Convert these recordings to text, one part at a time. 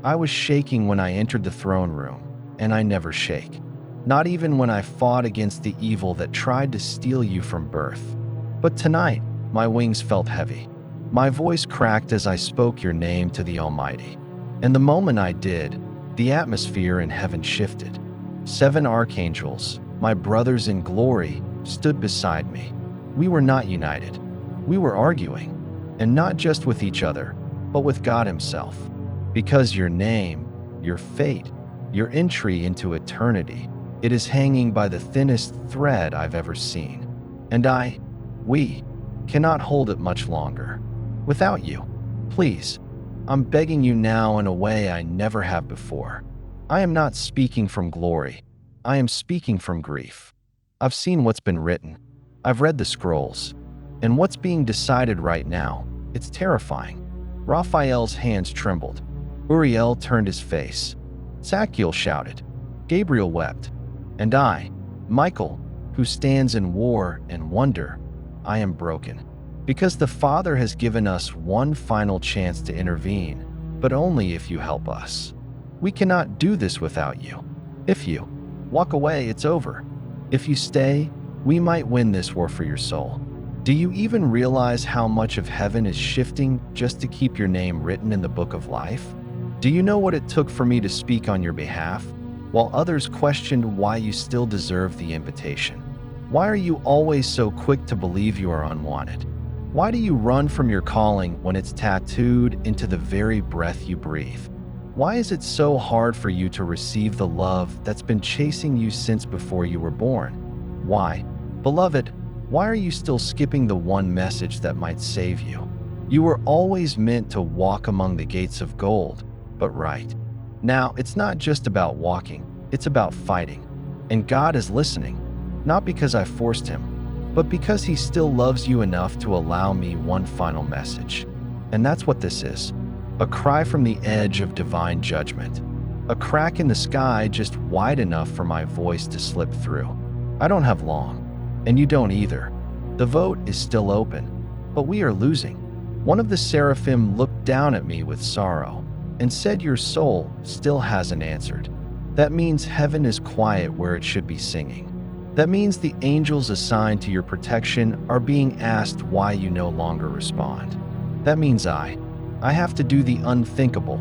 I was shaking when I entered the throne room, and I never shake. Not even when I fought against the evil that tried to steal you from birth. But tonight, my wings felt heavy. My voice cracked as I spoke your name to the Almighty. And the moment I did, the atmosphere in heaven shifted. 7 archangels, my brothers in glory, stood beside me. We were not united. We were arguing, and not just with each other, but with God Himself. Because your name, your fate, your entry into eternity, it is hanging by the thinnest thread I've ever seen. And we, cannot hold it much longer. Without you, please, I'm begging you now in a way I never have before. I am not speaking from glory. I am speaking from grief. I've seen what's been written. I've read the scrolls. And what's being decided right now, it's terrifying. Raphael's hands trembled. Uriel turned his face. Sachiel shouted. Gabriel wept. And I, Michael, who stands in war and wonder, I am broken. Because the Father has given us one final chance to intervene, but only if you help us. We cannot do this without you. If you walk away, it's over. If you stay, we might win this war for your soul. Do you even realize how much of heaven is shifting just to keep your name written in the book of life? Do you know what it took for me to speak on your behalf, while others questioned why you still deserve the invitation? Why are you always so quick to believe you are unwanted? Why do you run from your calling when it's tattooed into the very breath you breathe? Why is it so hard for you to receive the love that's been chasing you since before you were born? Why, beloved, why are you still skipping the one message that might save you? You were always meant to walk among the gates of gold, but right now, it's not just about walking, it's about fighting. And God is listening, not because I forced Him, but because He still loves you enough to allow me one final message. And that's what this is. A cry from the edge of divine judgment. A crack in the sky just wide enough for my voice to slip through. I don't have long, and you don't either. The vote is still open, but we are losing. One of the seraphim looked down at me with sorrow and said, your soul still hasn't answered. That means heaven is quiet where it should be singing. That means the angels assigned to your protection are being asked why you no longer respond. That means I have to do the unthinkable.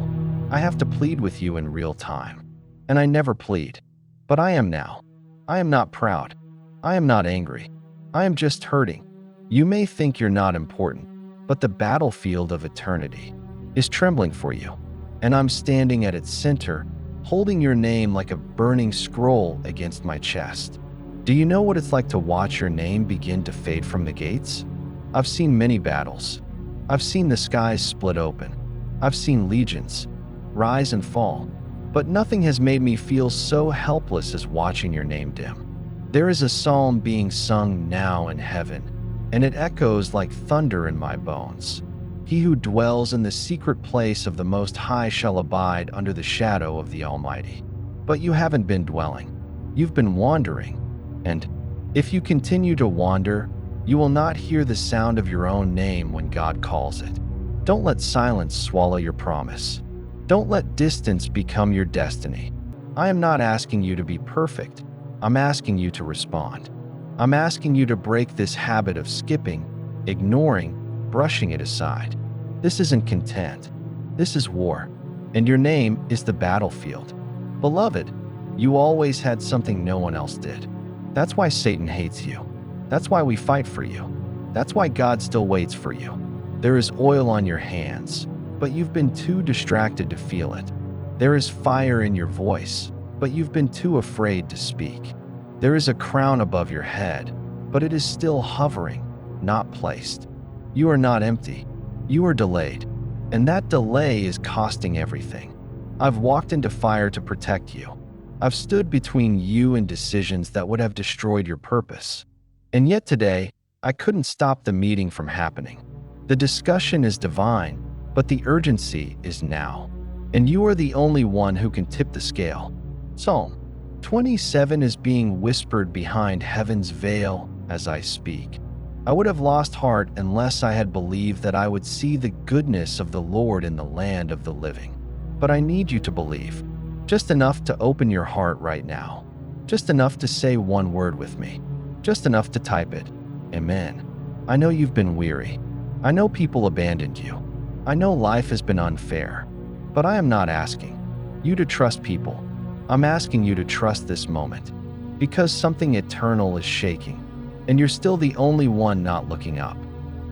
I have to plead with you in real time. And I never plead. But I am now. I am not proud. I am not angry. I am just hurting. You may think you're not important, but the battlefield of eternity is trembling for you. And I'm standing at its center, holding your name like a burning scroll against my chest. Do you know what it's like to watch your name begin to fade from the gates? I've seen many battles. I've seen the skies split open. I've seen legions rise and fall. But nothing has made me feel so helpless as watching your name dim. There is a psalm being sung now in heaven, and it echoes like thunder in my bones. He who dwells in the secret place of the Most High shall abide under the shadow of the Almighty. But you haven't been dwelling. You've been wandering. And if you continue to wander, you will not hear the sound of your own name when God calls it. Don't let silence swallow your promise. Don't let distance become your destiny. I am not asking you to be perfect. I'm asking you to respond. I'm asking you to break this habit of skipping, ignoring, brushing it aside. This isn't content. This is war. And your name is the battlefield. Beloved, you always had something no one else did. That's why Satan hates you. That's why we fight for you. That's why God still waits for you. There is oil on your hands, but you've been too distracted to feel it. There is fire in your voice, but you've been too afraid to speak. There is a crown above your head, but it is still hovering, not placed. You are not empty. You are delayed, and that delay is costing everything. I've walked into fire to protect you. I've stood between you and decisions that would have destroyed your purpose. And yet today, I couldn't stop the meeting from happening. The discussion is divine, but the urgency is now. And you are the only one who can tip the scale. Psalm 27 is being whispered behind heaven's veil as I speak. I would have lost heart unless I had believed that I would see the goodness of the Lord in the land of the living. but I need you to believe. Just enough to open your heart right now. Just enough to say one word with me. Just enough to type it. Amen. I know you've been weary. I know people abandoned you. I know life has been unfair. But I am not asking you to trust people. I'm asking you to trust this moment. Because something eternal is shaking. And you're still the only one not looking up.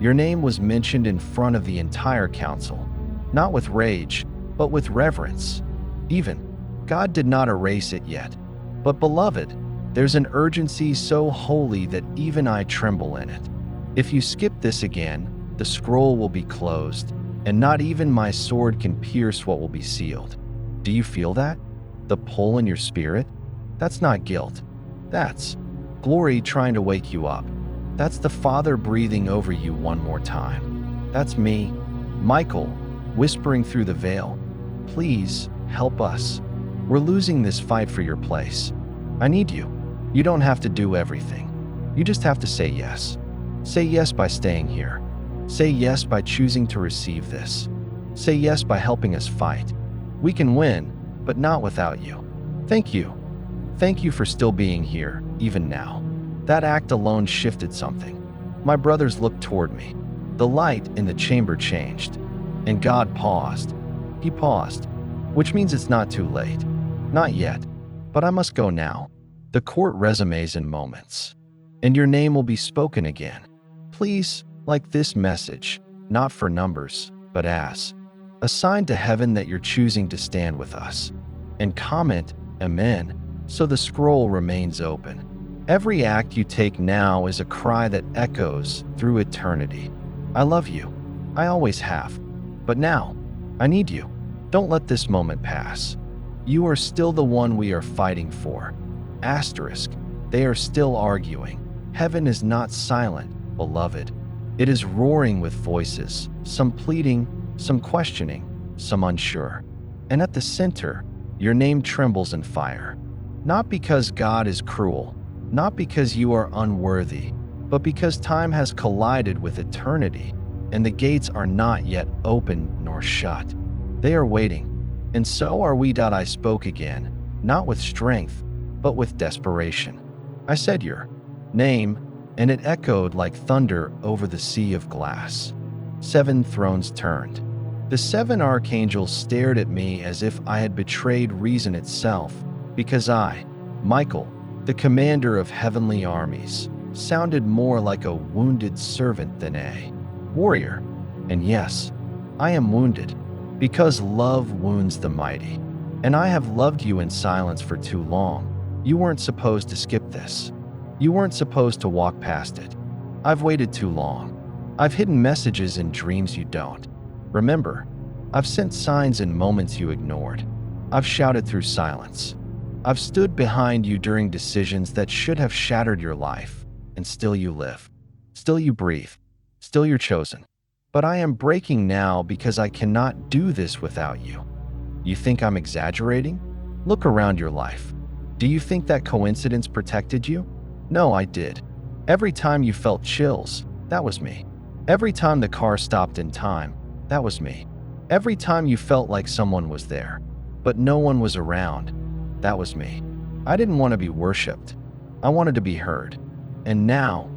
Your name was mentioned in front of the entire council. Not with rage, but with reverence. Even, God did not erase it yet. But beloved, there's an urgency so holy that even I tremble in it. If you skip this again, the scroll will be closed, and not even my sword can pierce what will be sealed. Do you feel that? The pull in your spirit? That's not guilt. That's glory trying to wake you up. That's the Father breathing over you one more time. That's me, Michael, whispering through the veil. Please help us. We're losing this fight for your place. I need you. You don't have to do everything. You just have to say yes. Say yes by staying here. Say yes by choosing to receive this. Say yes by helping us fight. We can win, but not without you. Thank you. Thank you for still being here, even now. That act alone shifted something. My brothers looked toward me. The light in the chamber changed, and God paused. He paused, which means it's not too late. Not yet, but I must go now. The court resumes in moments, and your name will be spoken again. Please, like this message, not for numbers, but as a sign to heaven that you're choosing to stand with us. And comment, Amen, so the scroll remains open. Every act you take now is a cry that echoes through eternity. I love you. I always have. But now, I need you. Don't let this moment pass. You are still the one we are fighting for. Asterisk. They are still arguing. Heaven is not silent, beloved. It is roaring with voices, some pleading, some questioning, some unsure. And at the center, your name trembles in fire. Not because God is cruel, not because you are unworthy, but because time has collided with eternity, and the gates are not yet open nor shut. They are waiting, and so are we. I spoke again, not with strength, but with desperation. I said your name, and it echoed like thunder over the sea of glass. 7 thrones turned. The 7 archangels stared at me as if I had betrayed reason itself, because I, Michael, the commander of heavenly armies, sounded more like a wounded servant than a warrior. And yes, I am wounded, because love wounds the mighty. And I have loved you in silence for too long. You weren't supposed to skip this. You weren't supposed to walk past it. I've waited too long. I've hidden messages in dreams you don't remember. I've sent signs in moments you ignored. I've shouted through silence. I've stood behind you during decisions that should have shattered your life, and still you live. Still you breathe. Still you're chosen. But I am breaking now because I cannot do this without you. You think I'm exaggerating? Look around your life. Do you think that coincidence protected you? No, I did. Every time you felt chills, that was me. Every time the car stopped in time, that was me. Every time you felt like someone was there, but no one was around, that was me. I didn't want to be worshipped. I wanted to be heard. And now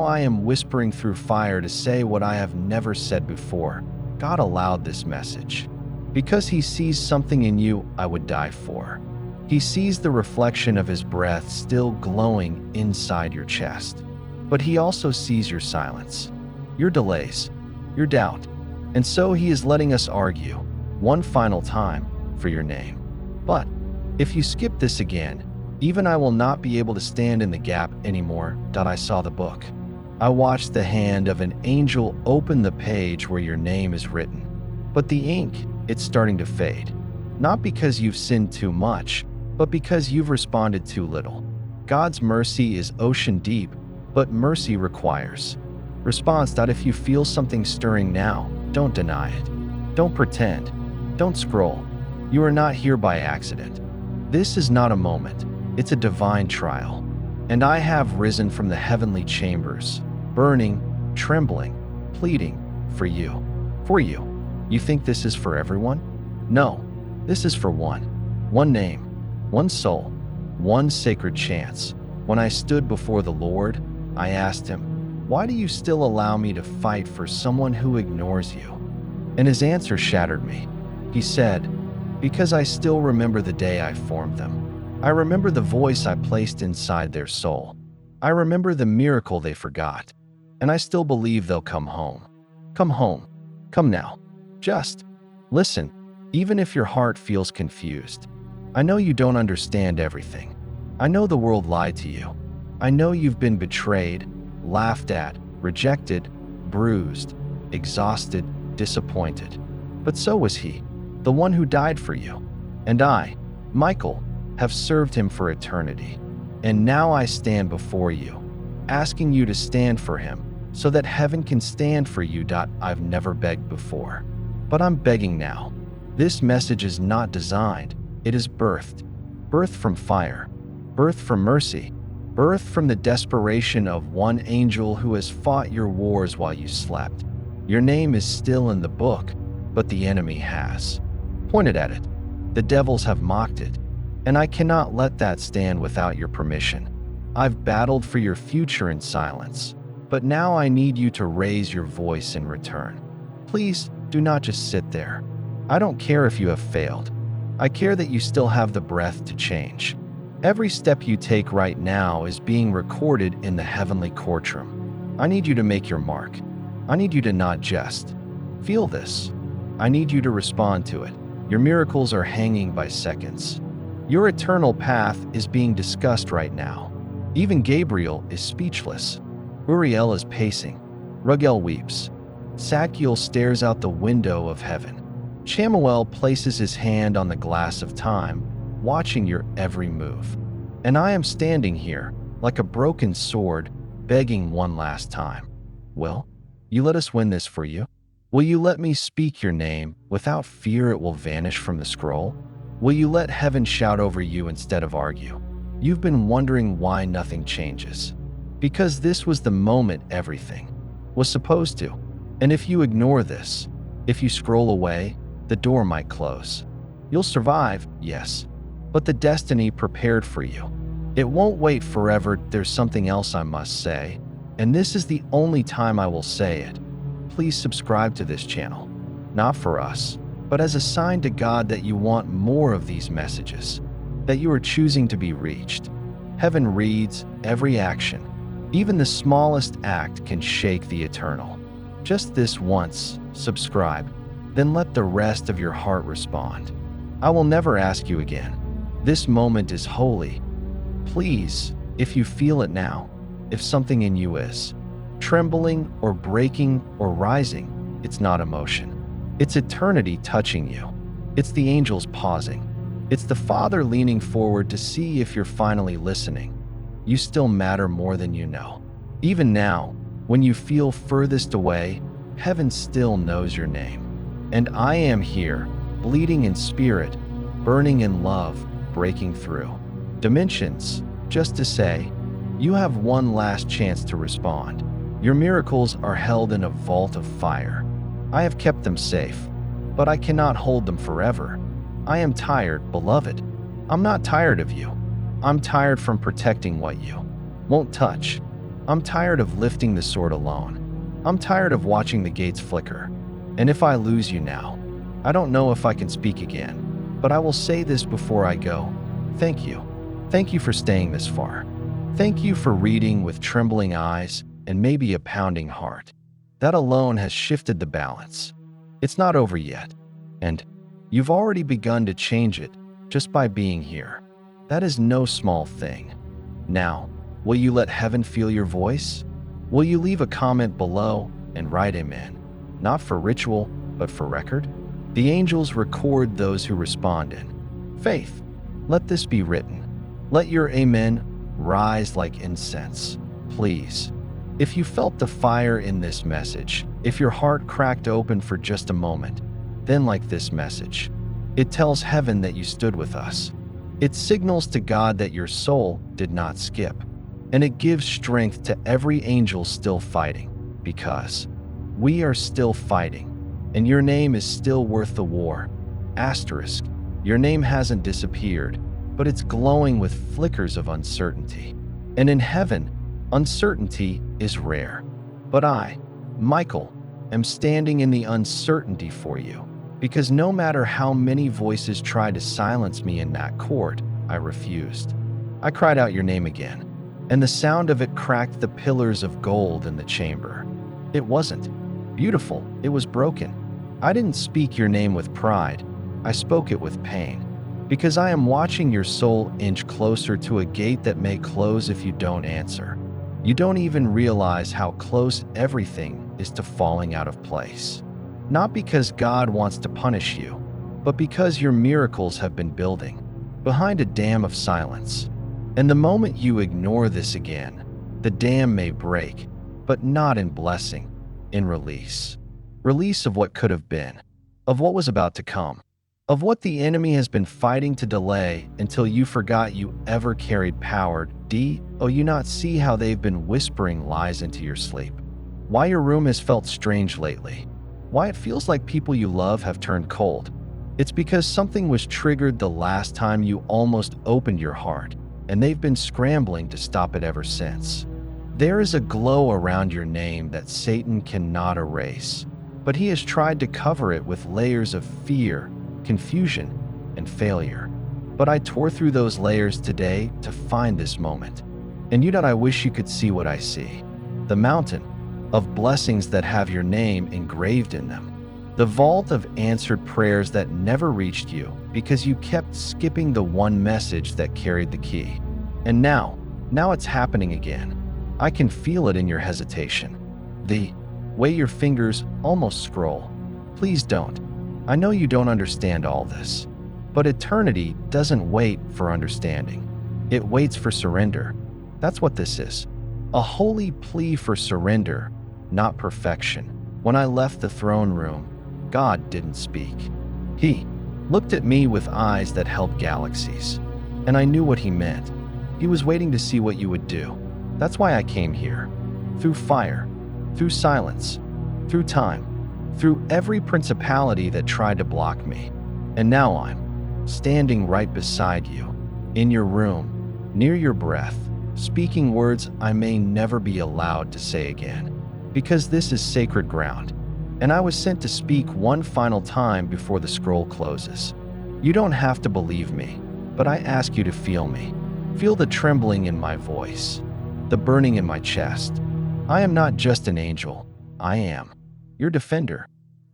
I am whispering through fire to say what I have never said before. God allowed this message because He sees something in you I would die for. He sees the reflection of His breath still glowing inside your chest. But He also sees your silence, your delays, your doubt. And so He is letting us argue, one final time, for your name. But if you skip this again, even I will not be able to stand in the gap anymore. I saw the book. I watched the hand of an angel open the page where your name is written. But the ink, it's starting to fade. Not because you've sinned too much, but because you've responded too little. God's mercy is ocean deep, but mercy requires response. If you feel something stirring now, don't deny it. Don't pretend. Don't scroll. You are not here by accident. This is not a moment. It's a divine trial. And I have risen from the heavenly chambers, burning, trembling, pleading for you. For you. You think this is for everyone? No, This is for one name, one soul, one sacred chance. When I stood before the Lord, I asked him, "Why do you still allow me to fight for someone who ignores you?" And his answer shattered me. He said, "Because I still remember the day I formed them. I remember the voice I placed inside their soul. I remember the miracle they forgot. And I still believe they'll come home. Come home. Come now. Just listen, even if your heart feels confused. I know you don't understand everything. I know the world lied to you. I know you've been betrayed, laughed at, rejected, bruised, exhausted, disappointed. But so was he, the one who died for you. And I, Michael, have served him for eternity. And now I stand before you, asking you to stand for him, so that heaven can stand for you. I've never begged before, but I'm begging now. This message is not designed, it is birthed. Birthed from fire, birthed from mercy, birthed from the desperation of one angel who has fought your wars while you slept. Your name is still in the book, but the enemy has pointed at it. The devils have mocked it, and I cannot let that stand without your permission. I've battled for your future in silence, but now I need you to raise your voice in return. Please do not just sit there. I don't care if you have failed. I care that you still have the breath to change. Every step you take right now is being recorded in the heavenly courtroom. I need you to make your mark. I need you to not just feel this. I need you to respond to it. Your miracles are hanging by seconds. Your eternal path is being discussed right now. Even Gabriel is speechless. Uriel is pacing. Ruggel weeps. Sakiel stares out the window of heaven. Chamuel places his hand on the glass of time, watching your every move. And I am standing here, like a broken sword, begging one last time. Will you let us win this for you? Will you let me speak your name without fear it will vanish from the scroll? Will you let heaven shout over you instead of argue? You've been wondering why nothing changes. Because this was the moment everything was supposed to. And if you ignore this, if you scroll away, the door might close. You'll survive, yes, but the destiny prepared for you, it won't wait forever. There's something else I must say, and this is the only time I will say it. Please subscribe to this channel, not for us, but as a sign to God that you want more of these messages, that you are choosing to be reached. Heaven reads every action. Even the smallest act can shake the eternal. Just this once, subscribe, then let the rest of your heart respond. I will never ask you again. This moment is holy. Please, if you feel it now, if something in you is trembling or breaking or rising, it's not emotion. It's eternity touching you. It's the angels pausing. It's the Father leaning forward to see if you're finally listening. You still matter more than you know. Even now, when you feel furthest away, heaven still knows your name. And I am here, bleeding in spirit, burning in love, breaking through dimensions, just to say, you have one last chance to respond. Your miracles are held in a vault of fire. I have kept them safe, but I cannot hold them forever. I am tired, beloved. I'm not tired of you. I'm tired from protecting what you won't touch. I'm tired of lifting the sword alone. I'm tired of watching the gates flicker. And if I lose you now, I don't know if I can speak again, but I will say this before I go. Thank you. Thank you for staying this far. Thank you for reading with trembling eyes and maybe a pounding heart. That alone has shifted the balance. It's not over yet, and you've already begun to change it just by being here. That is no small thing. Now, will you let heaven feel your voice? Will you leave a comment below and write amen? Not for ritual, but for record? The angels record those who respond in faith. Let this be written. Let your amen rise like incense. Please. If you felt the fire in this message, if your heart cracked open for just a moment, then like this message. It tells heaven that you stood with us. It signals to God that your soul did not skip. And it gives strength to every angel still fighting, because we are still fighting, and your name is still worth the war. Asterisk. Your name hasn't disappeared, but it's glowing with flickers of uncertainty. And in heaven, uncertainty is rare. But I, Michael, am standing in the uncertainty for you, because no matter how many voices tried to silence me in that court, I refused. I cried out your name again, and the sound of it cracked the pillars of gold in the chamber. It wasn't beautiful, it was broken. I didn't speak your name with pride, I spoke it with pain, because I am watching your soul inch closer to a gate that may close if you don't answer. You don't even realize how close everything is to falling out of place. Not because God wants to punish you, but because your miracles have been building behind a dam of silence. And the moment you ignore this again, the dam may break, but not in blessing, in release. Release of what could have been, of what was about to come, of what the enemy has been fighting to delay until you forgot you ever carried power. Oh, you not see how they've been whispering lies into your sleep? Why your room has felt strange lately? Why it feels like people you love have turned cold? It's because something was triggered the last time you almost opened your heart, and they've been scrambling to stop it ever since. There is a glow around your name that Satan cannot erase, but he has tried to cover it with layers of fear, confusion, and failure. But I tore through those layers today to find this moment. And I wish you could see what I see. The mountain of blessings that have your name engraved in them. The vault of answered prayers that never reached you because you kept skipping the one message that carried the key. And now it's happening again. I can feel it in your hesitation. The way your fingers almost scroll. Please don't. I know you don't understand all this, but eternity doesn't wait for understanding. It waits for surrender. That's what this is. A holy plea for surrender, not perfection. When I left the throne room, God didn't speak. He looked at me with eyes that held galaxies, and I knew what he meant. He was waiting to see what you would do. That's why I came here. Through fire, through silence, through time, through every principality that tried to block me. And now I'm standing right beside you, in your room, near your breath, speaking words I may never be allowed to say again. Because this is sacred ground, and I was sent to speak one final time before the scroll closes. You don't have to believe me, but I ask you to feel me. Feel the trembling in my voice, the burning in my chest. I am not just an angel, I am your defender.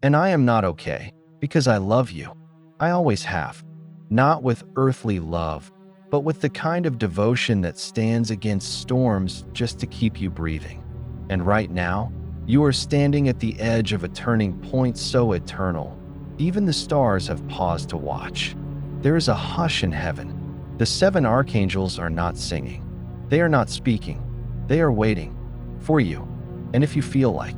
And I am not okay, because I love you. I always have. Not with earthly love, but with the kind of devotion that stands against storms just to keep you breathing. And right now, you are standing at the edge of a turning point so eternal, even the stars have paused to watch. There is a hush in heaven. The 7 archangels are not singing. They are not speaking. They are waiting for you. And if you feel like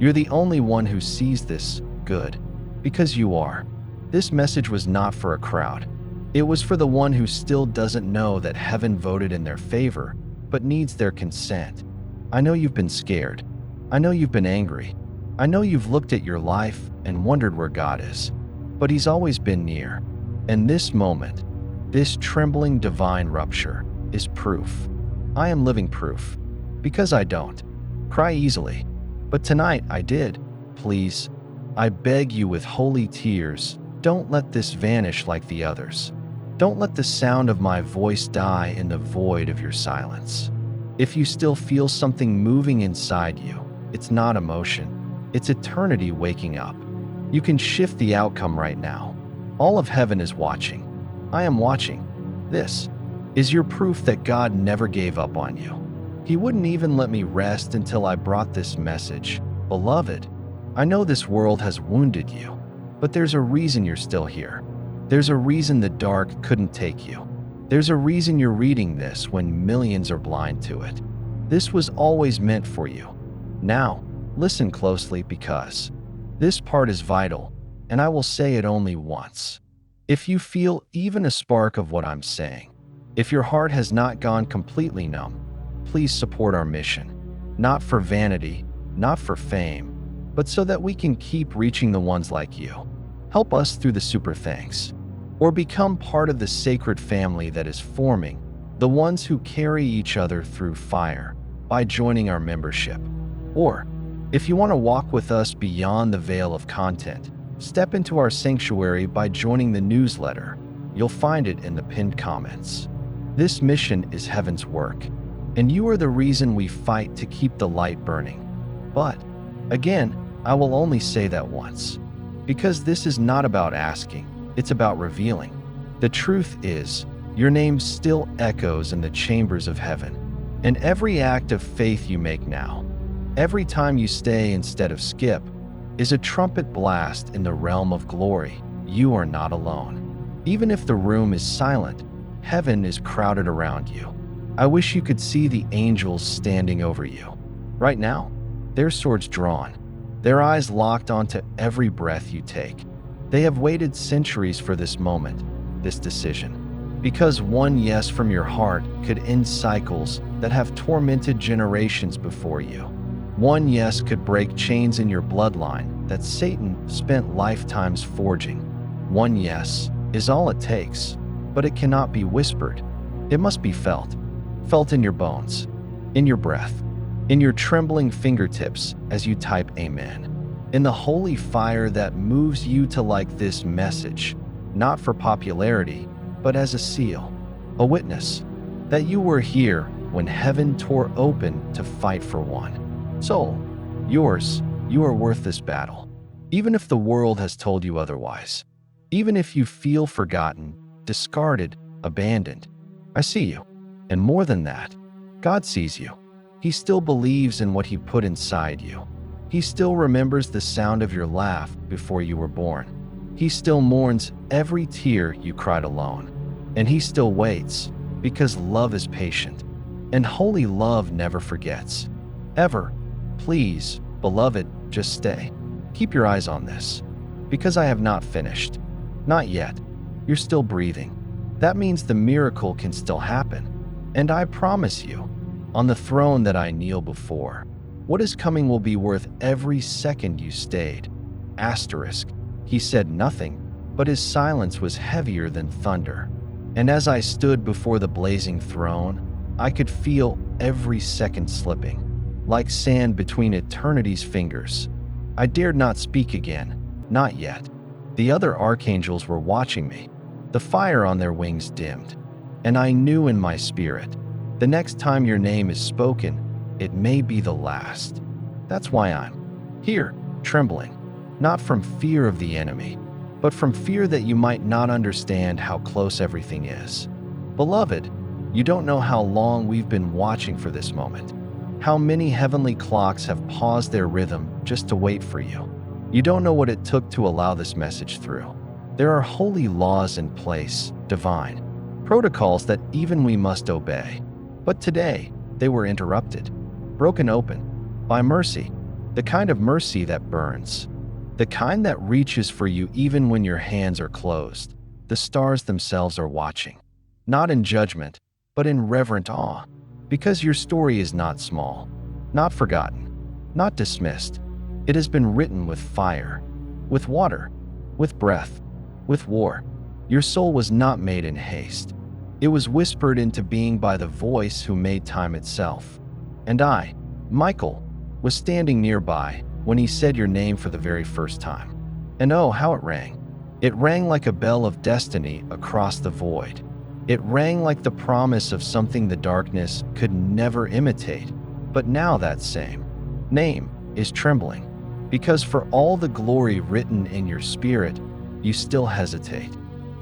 you're the only one who sees this, good, because you are. This message was not for a crowd. It was for the one who still doesn't know that heaven voted in their favor, but needs their consent. I know you've been scared. I know you've been angry. I know you've looked at your life and wondered where God is, but he's always been near. And this moment, this trembling divine rupture, is proof. I am living proof, because I don't cry easily. But tonight I did. Please, I beg you with holy tears, don't let this vanish like the others. Don't let the sound of my voice die in the void of your silence. If you still feel something moving inside you, it's not emotion, it's eternity waking up. You can shift the outcome right now. All of heaven is watching. I am watching. This is your proof that God never gave up on you. He wouldn't even let me rest until I brought this message. Beloved, I know this world has wounded you, but there's a reason you're still here. There's a reason the dark couldn't take you. There's a reason you're reading this when millions are blind to it. This was always meant for you. Now, listen closely because this part is vital, and I will say it only once. If you feel even a spark of what I'm saying, if your heart has not gone completely numb, please support our mission. Not for vanity, not for fame, but so that we can keep reaching the ones like you. Help us through the super thanks. or become part of the sacred family that is forming, the ones who carry each other through fire, by joining our membership. Or, if you want to walk with us beyond the veil of content, step into our sanctuary by joining the newsletter. You'll find it in the pinned comments. This mission is heaven's work, and you are the reason we fight to keep the light burning. But, again, I will only say that once, because this is not about asking, it's about revealing. The truth is, your name still echoes in the chambers of heaven, and every act of faith you make now, every time you stay instead of skip, is a trumpet blast in the realm of glory. You are not alone. Even if the room is silent, heaven is crowded around you. I wish you could see the angels standing over you. Right now, their swords drawn, their eyes locked onto every breath you take. They have waited centuries for this moment, this decision, because one yes from your heart could end cycles that have tormented generations before you. One yes could break chains in your bloodline that Satan spent lifetimes forging. One yes is all it takes, but it cannot be whispered. It must be felt. Felt in your bones, in your breath, in your trembling fingertips as you type amen. In the holy fire that moves you to like this message, not for popularity, but as a seal, a witness, that you were here when heaven tore open to fight for one. Soul, yours, you are worth this battle. Even if the world has told you otherwise. Even if you feel forgotten, discarded, abandoned. I see you. And more than that, God sees you. He still believes in what He put inside you. He still remembers the sound of your laugh before you were born. He still mourns every tear you cried alone. And He still waits, because love is patient. And holy love never forgets. Ever. Please, beloved, just stay. Keep your eyes on this. Because I have not finished. Not yet. You're still breathing. That means the miracle can still happen. And I promise you, on the throne that I kneel before, what is coming will be worth every second you stayed. Asterisk. He said nothing, but his silence was heavier than thunder. And as I stood before the blazing throne, I could feel every second slipping, like sand between eternity's fingers. I dared not speak again, not yet. The other archangels were watching me. The fire on their wings dimmed, and I knew in my spirit, the next time your name is spoken, it may be the last. That's why I'm here, trembling, not from fear of the enemy, but from fear that you might not understand how close everything is. Beloved, you don't know how long we've been watching for this moment, how many heavenly clocks have paused their rhythm just to wait for you. You don't know what it took to allow this message through. There are holy laws in place, divine protocols that even we must obey. But today, they were interrupted, broken open, by mercy, the kind of mercy that burns, the kind that reaches for you even when your hands are closed. The stars themselves are watching, not in judgment, but in reverent awe, because your story is not small, not forgotten, not dismissed. It has been written with fire, with water, with breath, with war. Your soul was not made in haste. It was whispered into being by the voice who made time itself. And I, Michael, was standing nearby when he said your name for the very first time. And oh, how it rang. It rang like a bell of destiny across the void. It rang like the promise of something the darkness could never imitate. But now that same name is trembling, because for all the glory written in your spirit, you still hesitate.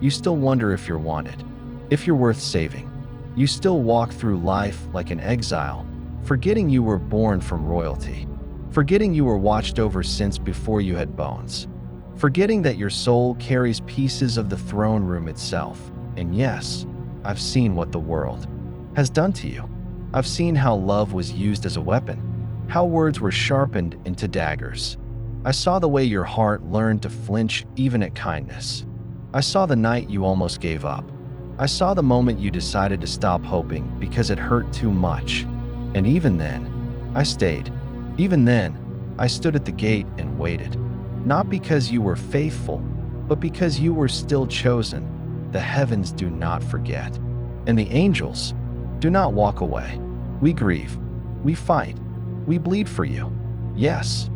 You still wonder if you're wanted, if you're worth saving. You still walk through life like an exile, forgetting you were born from royalty, forgetting you were watched over since before you had bones, forgetting that your soul carries pieces of the throne room itself. And yes, I've seen what the world has done to you. I've seen how love was used as a weapon, how words were sharpened into daggers. I saw the way your heart learned to flinch even at kindness. I saw the night you almost gave up. I saw the moment you decided to stop hoping because it hurt too much. And even then, I stayed. Even then, I stood at the gate and waited. Not because you were faithful, but because you were still chosen. The heavens do not forget. And the angels do not walk away. We grieve. We fight. We bleed for you. Yes,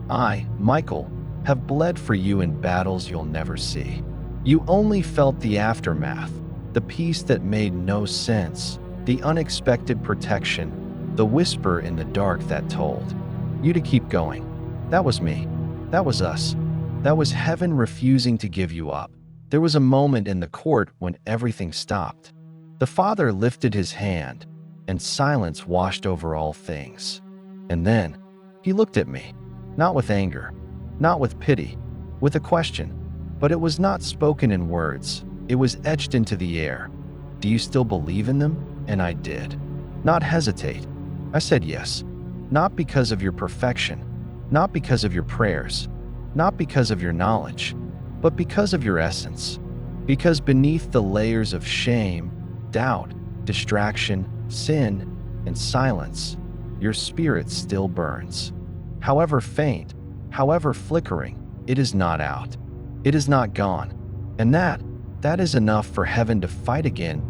I, Michael, have bled for you in battles you'll never see. You only felt the aftermath, the peace that made no sense, the unexpected protection, the whisper in the dark that told you to keep going. That was me. That was us. That was heaven refusing to give you up. There was a moment in the court when everything stopped. The Father lifted his hand, and silence washed over all things. And then, he looked at me, not with anger, not with pity, with a question. But it was not spoken in words. It was etched into the air. Do you still believe in them? And I did. Not hesitate. I said yes. Not because of your perfection, not because of your prayers, not because of your knowledge, but because of your essence. Because beneath the layers of shame, doubt, distraction, sin, and silence, your spirit still burns. However faint, however flickering, it is not out. It is not gone. And that is enough for heaven to fight again.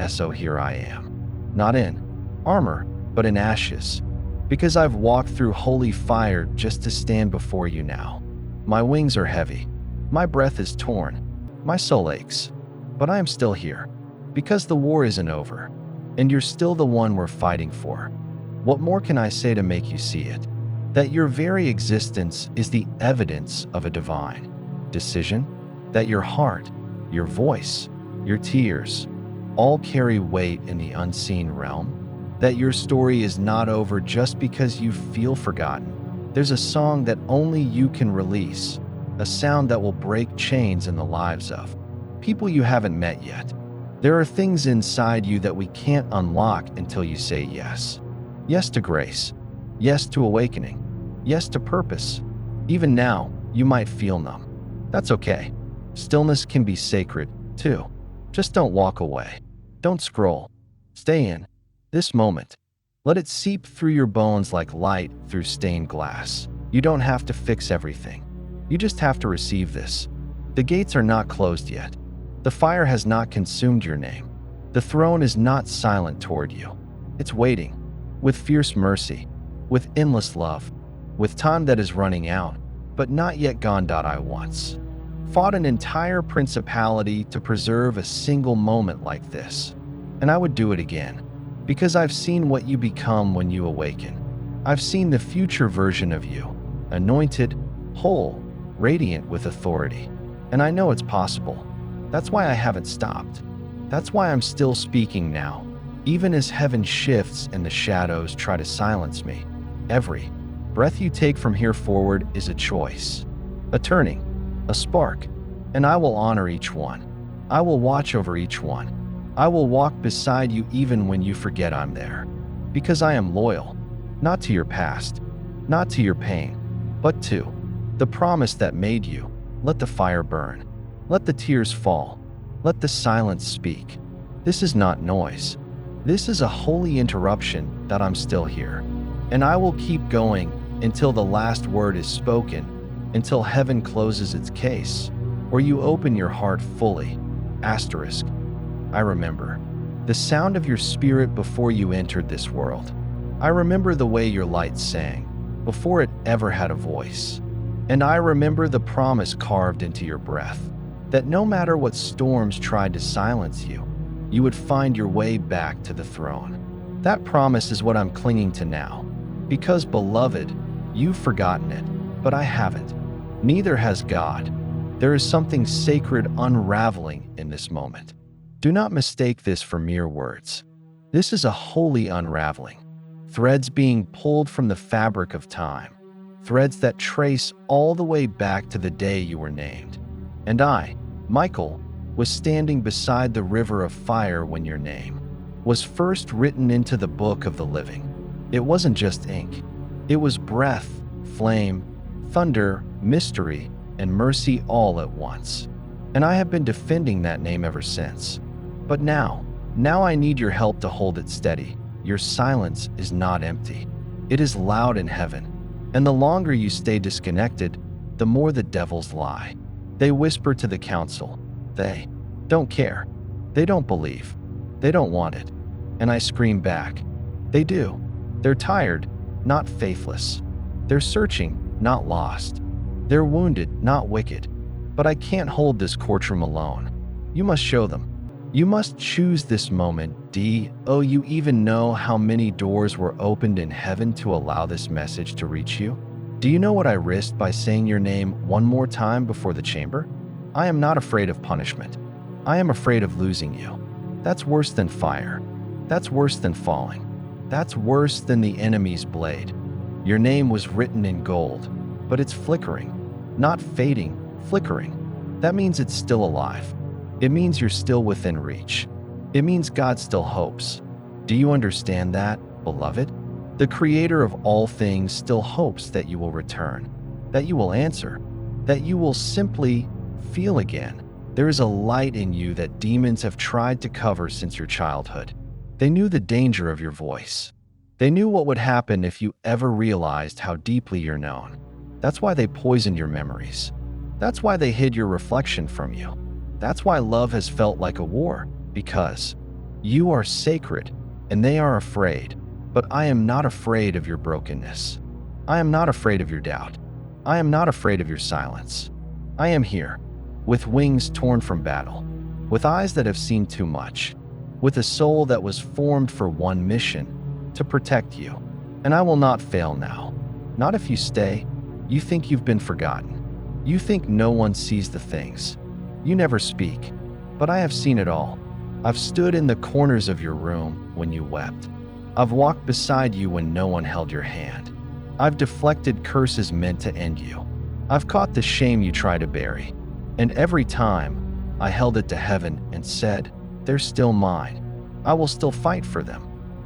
So here I am. Not in armor, but in ashes. Because I've walked through holy fire just to stand before you now. My wings are heavy. My breath is torn. My soul aches. But I am still here. Because the war isn't over. And you're still the one we're fighting for. What more can I say to make you see it? That your very existence is the evidence of a divine decision, that your heart, your voice, your tears, all carry weight in the unseen realm, that your story is not over just because you feel forgotten. There's a song that only you can release, a sound that will break chains in the lives of people you haven't met yet. There are things inside you that we can't unlock until you say yes. Yes to grace. Yes to awakening. Yes to purpose. Even now, you might feel numb. That's okay. Stillness can be sacred, too. Just don't walk away. Don't scroll. Stay in this moment. Let it seep through your bones like light through stained glass. You don't have to fix everything. You just have to receive this. The gates are not closed yet. The fire has not consumed your name. The throne is not silent toward you. It's waiting, with fierce mercy, with endless love, with time that is running out, but not yet gone. I once fought an entire principality to preserve a single moment like this. And I would do it again, because I've seen what you become when you awaken. I've seen the future version of you, anointed, whole, radiant with authority. And I know it's possible. That's why I haven't stopped. That's why I'm still speaking now, even as heaven shifts and the shadows try to silence me. Every breath you take from here forward is a choice, a turning, a spark, and I will honor each one. I will watch over each one. I will walk beside you even when you forget I'm there. Because I am loyal, not to your past, not to your pain, but to the promise that made you. Let the fire burn. Let the tears fall. Let the silence speak. This is not noise. This is a holy interruption that I'm still here. And I will keep going until the last word is spoken, until heaven closes its case, or you open your heart fully. Asterisk. I remember the sound of your spirit before you entered this world. I remember the way your light sang, before it ever had a voice. And I remember the promise carved into your breath, that no matter what storms tried to silence you, you would find your way back to the throne. That promise is what I'm clinging to now. Because, beloved, you've forgotten it, but I haven't. Neither has God. There is something sacred unraveling in this moment. Do not mistake this for mere words. This is a holy unraveling. Threads being pulled from the fabric of time. Threads that trace all the way back to the day you were named. And I, Michael, was standing beside the river of fire when your name was first written into the book of the living. It wasn't just ink. It was breath, flame, thunder, mystery, and mercy all at once. And I have been defending that name ever since. But now I need your help to hold it steady. Your silence is not empty. It is loud in heaven. And the longer you stay disconnected, the more the devils lie. They whisper to the council. They don't care. They don't believe. They don't want it. And I scream back, they do. They're tired, not faithless. They're searching, not lost. They're wounded, not wicked. But I can't hold this courtroom alone. You must show them. You must choose this moment, D. Oh, you even know how many doors were opened in heaven to allow this message to reach you? Do you know what I risked by saying your name one more time before the chamber? I am not afraid of punishment. I am afraid of losing you. That's worse than fire. That's worse than falling. That's worse than the enemy's blade. Your name was written in gold, but it's flickering. Not fading, flickering. That means it's still alive. It means you're still within reach. It means God still hopes. Do you understand that, beloved? The Creator of all things still hopes that you will return, that you will answer, that you will simply feel again. There is a light in you that demons have tried to cover since your childhood. They knew the danger of your voice. They knew what would happen if you ever realized how deeply you're known. That's why they poisoned your memories. That's why they hid your reflection from you. That's why love has felt like a war, because you are sacred and they are afraid. But I am not afraid of your brokenness. I am not afraid of your doubt. I am not afraid of your silence. I am here, with wings torn from battle, with eyes that have seen too much, with a soul that was formed for one mission, to protect you. And I will not fail now. Not if you stay. You think you've been forgotten. You think no one sees the things. You never speak, but I have seen it all. I've stood in the corners of your room when you wept. I've walked beside you when no one held your hand. I've deflected curses meant to end you. I've caught the shame you try to bury. And every time, I held it to heaven and said, they're still mine. I will still fight for them.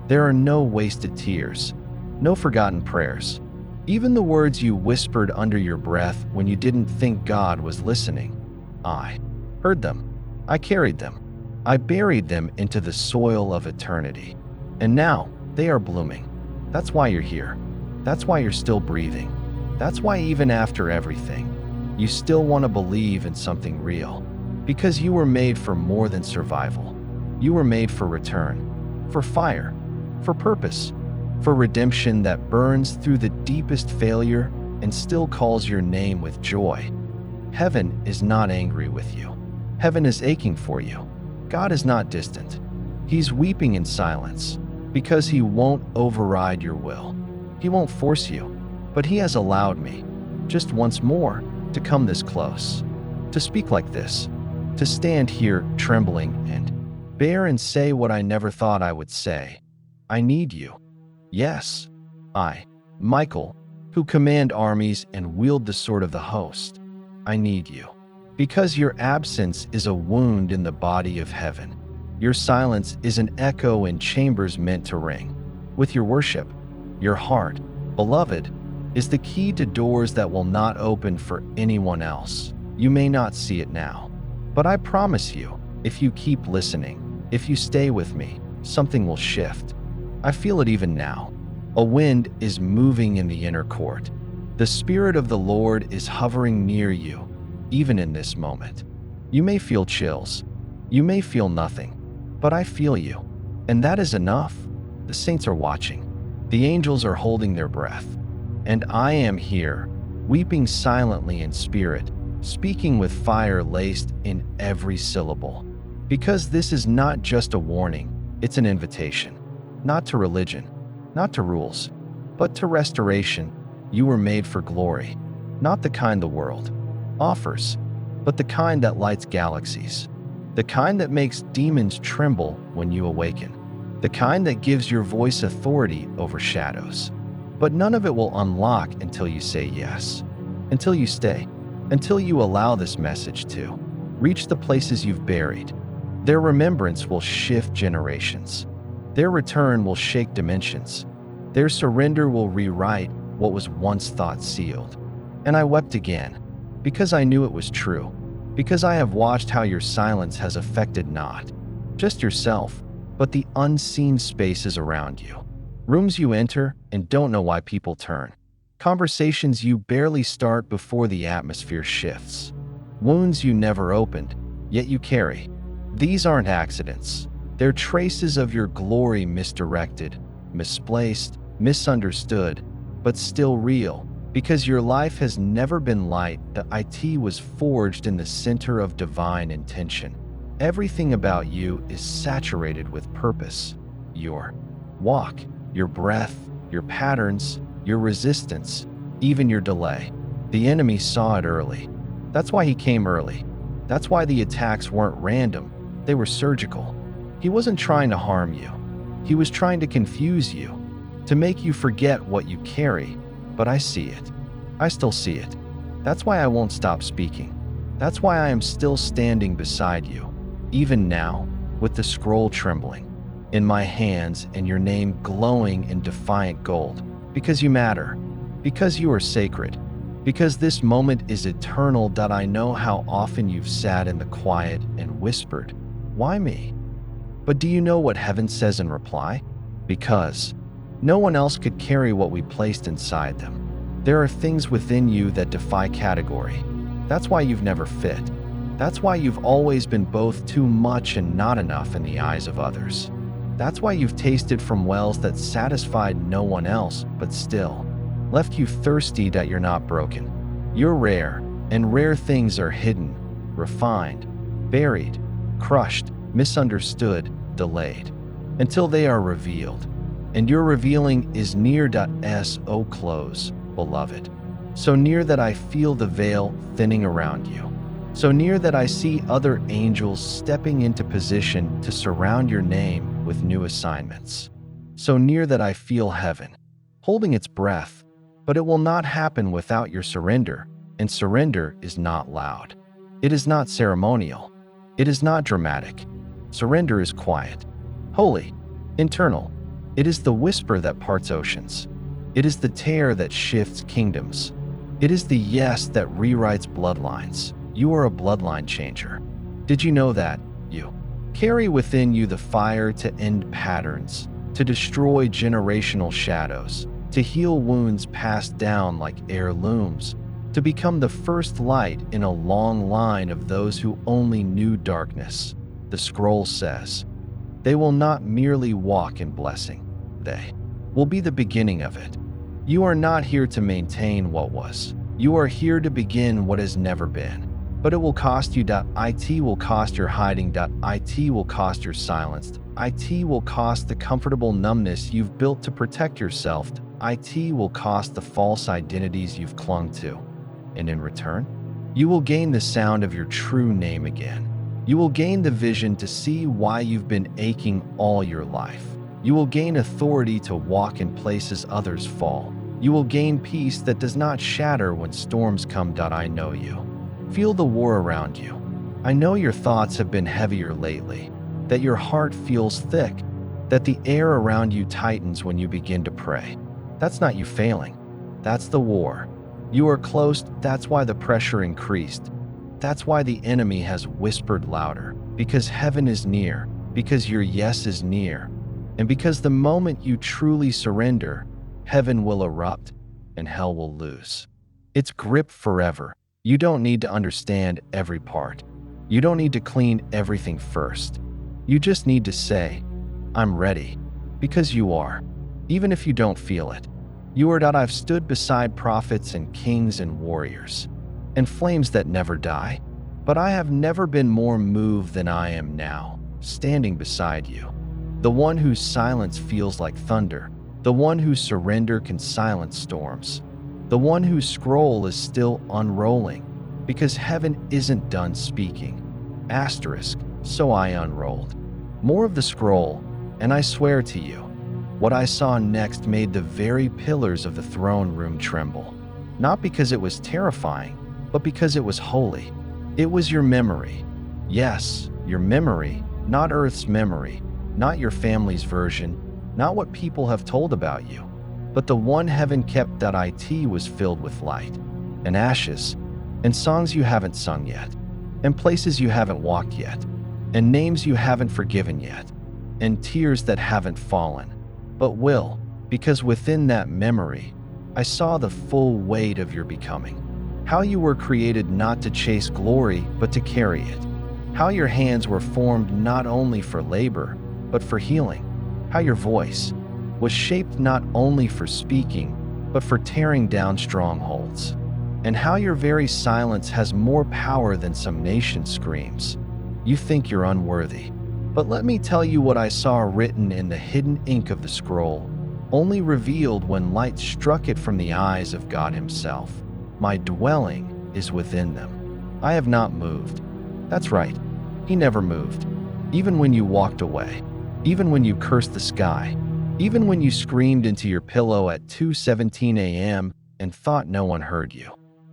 There are no wasted tears, no forgotten prayers. Even the words you whispered under your breath when you didn't think God was listening. I heard them. I carried them. I buried them into the soil of eternity. And now, they are blooming. That's why you're here. That's why you're still breathing. That's why even after everything, you still want to believe in something real. Because you were made for more than survival. You were made for return, for fire, for purpose, for redemption that burns through the deepest failure and still calls your name with joy. Heaven is not angry with you. Heaven is aching for you. God is not distant. He's weeping in silence because he won't override your will. He won't force you, but he has allowed me, just once more, to come this close, to speak like this, to stand here trembling and bear and say what I never thought I would say. I need you. Yes, I, Michael, who command armies and wield the sword of the host. I need you. Because your absence is a wound in the body of heaven. Your silence is an echo in chambers meant to ring. With your worship, your heart, beloved, is the key to doors that will not open for anyone else. You may not see it now, but I promise you, if you keep listening, if you stay with me, something will shift. I feel it even now. A wind is moving in the inner court. The Spirit of the Lord is hovering near you, even in this moment. You may feel chills. You may feel nothing, but I feel you. And that is enough. The saints are watching. The angels are holding their breath. And I am here, weeping silently in spirit, speaking with fire laced in every syllable. Because this is not just a warning, it's an invitation. Not to religion, not to rules, but to restoration. You were made for glory, not the kind the world offers, but the kind that lights galaxies, the kind that makes demons tremble when you awaken, the kind that gives your voice authority over shadows. But none of it will unlock until you say yes, until you stay, until you allow this message to reach the places you've buried. Their remembrance will shift generations. Their return will shake dimensions. Their surrender will rewrite what was once thought sealed. And I wept again, because I knew it was true, because I have watched how your silence has affected not just yourself, but the unseen spaces around you. Rooms you enter and don't know why people turn. Conversations you barely start before the atmosphere shifts. Wounds you never opened, yet you carry. These aren't accidents. They're traces of your glory, misdirected, misplaced, misunderstood, but still real. Because your life has never been light, the IT was forged in the center of divine intention. Everything about you is saturated with purpose. Your walk, your breath, your patterns, your resistance, even your delay. The enemy saw it early. That's why he came early. That's why the attacks weren't random, they were surgical. He wasn't trying to harm you. He was trying to confuse you, to make you forget what you carry. But I see it. I still see it. That's why I won't stop speaking. That's why I am still standing beside you, even now, with the scroll trembling in my hands and your name glowing in defiant gold. Because you matter. Because you are sacred. Because this moment is eternal. That I know how often you've sat in the quiet and whispered, "Why me?" But do you know what heaven says in reply? Because no one else could carry what we placed inside them. There are things within you that defy category. That's why you've never fit. That's why you've always been both too much and not enough in the eyes of others. That's why you've tasted from wells that satisfied no one else, but still left you thirsty. That you're not broken. You're rare, and rare things are hidden, refined, buried, crushed, misunderstood, delayed, until they are revealed. And your revealing is near. So close, beloved. So near that I feel the veil thinning around you. So near that I see other angels stepping into position to surround your name with new assignments. So near that I feel heaven holding its breath. But it will not happen without your surrender, and surrender is not loud. It is not ceremonial. It is not dramatic. Surrender is quiet, holy, internal. It is the whisper that parts oceans. It is the tear that shifts kingdoms. It is the yes that rewrites bloodlines. You are a bloodline changer. Did you know that? You carry within you the fire to end patterns, to destroy generational shadows, to heal wounds passed down like heirlooms, to become the first light in a long line of those who only knew darkness. The scroll says, they will not merely walk in blessing. They will be the beginning of it. You are not here to maintain what was. You are here to begin what has never been. But it will cost you. It will cost your hiding. It will cost your silence. It will cost the comfortable numbness you've built to protect yourself. It will cost the false identities you've clung to. And in return, you will gain the sound of your true name again. You will gain the vision to see why you've been aching all your life. You will gain authority to walk in places others fall. You will gain peace that does not shatter when storms come. I know you. Feel the war around you. I know your thoughts have been heavier lately, that your heart feels thick, that the air around you tightens when you begin to pray. That's not you failing. That's the war. You are close. That's why the pressure increased. That's why the enemy has whispered louder. Because heaven is near. Because your yes is near. And because the moment you truly surrender, heaven will erupt and hell will lose its grip forever. You don't need to understand every part. You don't need to clean everything first. You just need to say, I'm ready. Because you are. Even if you don't feel it. You are. I've stood beside prophets and kings and warriors, and flames that never die. But I have never been more moved than I am now, standing beside you. The one whose silence feels like thunder. The one whose surrender can silence storms. The one whose scroll is still unrolling. Because heaven isn't done speaking. Asterisk, so I unrolled more of the scroll, and I swear to you, what I saw next made the very pillars of the throne room tremble. Not because it was terrifying, but because it was holy. It was your memory. Yes, your memory, not Earth's memory, not your family's version, not what people have told about you, but the one heaven kept. It was filled with light, and ashes, and songs you haven't sung yet, and places you haven't walked yet, and names you haven't forgiven yet, and tears that haven't fallen, but will, because within that memory, I saw the full weight of your becoming. How you were created not to chase glory, but to carry it. How your hands were formed not only for labor, but for healing. How your voice was shaped not only for speaking, but for tearing down strongholds. And how your very silence has more power than some nation screams. You think you're unworthy. But let me tell you what I saw written in the hidden ink of the scroll, only revealed when light struck it from the eyes of God Himself. My dwelling is within them. I have not moved. That's right. He never moved. Even when you walked away. Even when you cursed the sky. Even when you screamed into your pillow at 2:17 a.m. and thought no one heard you.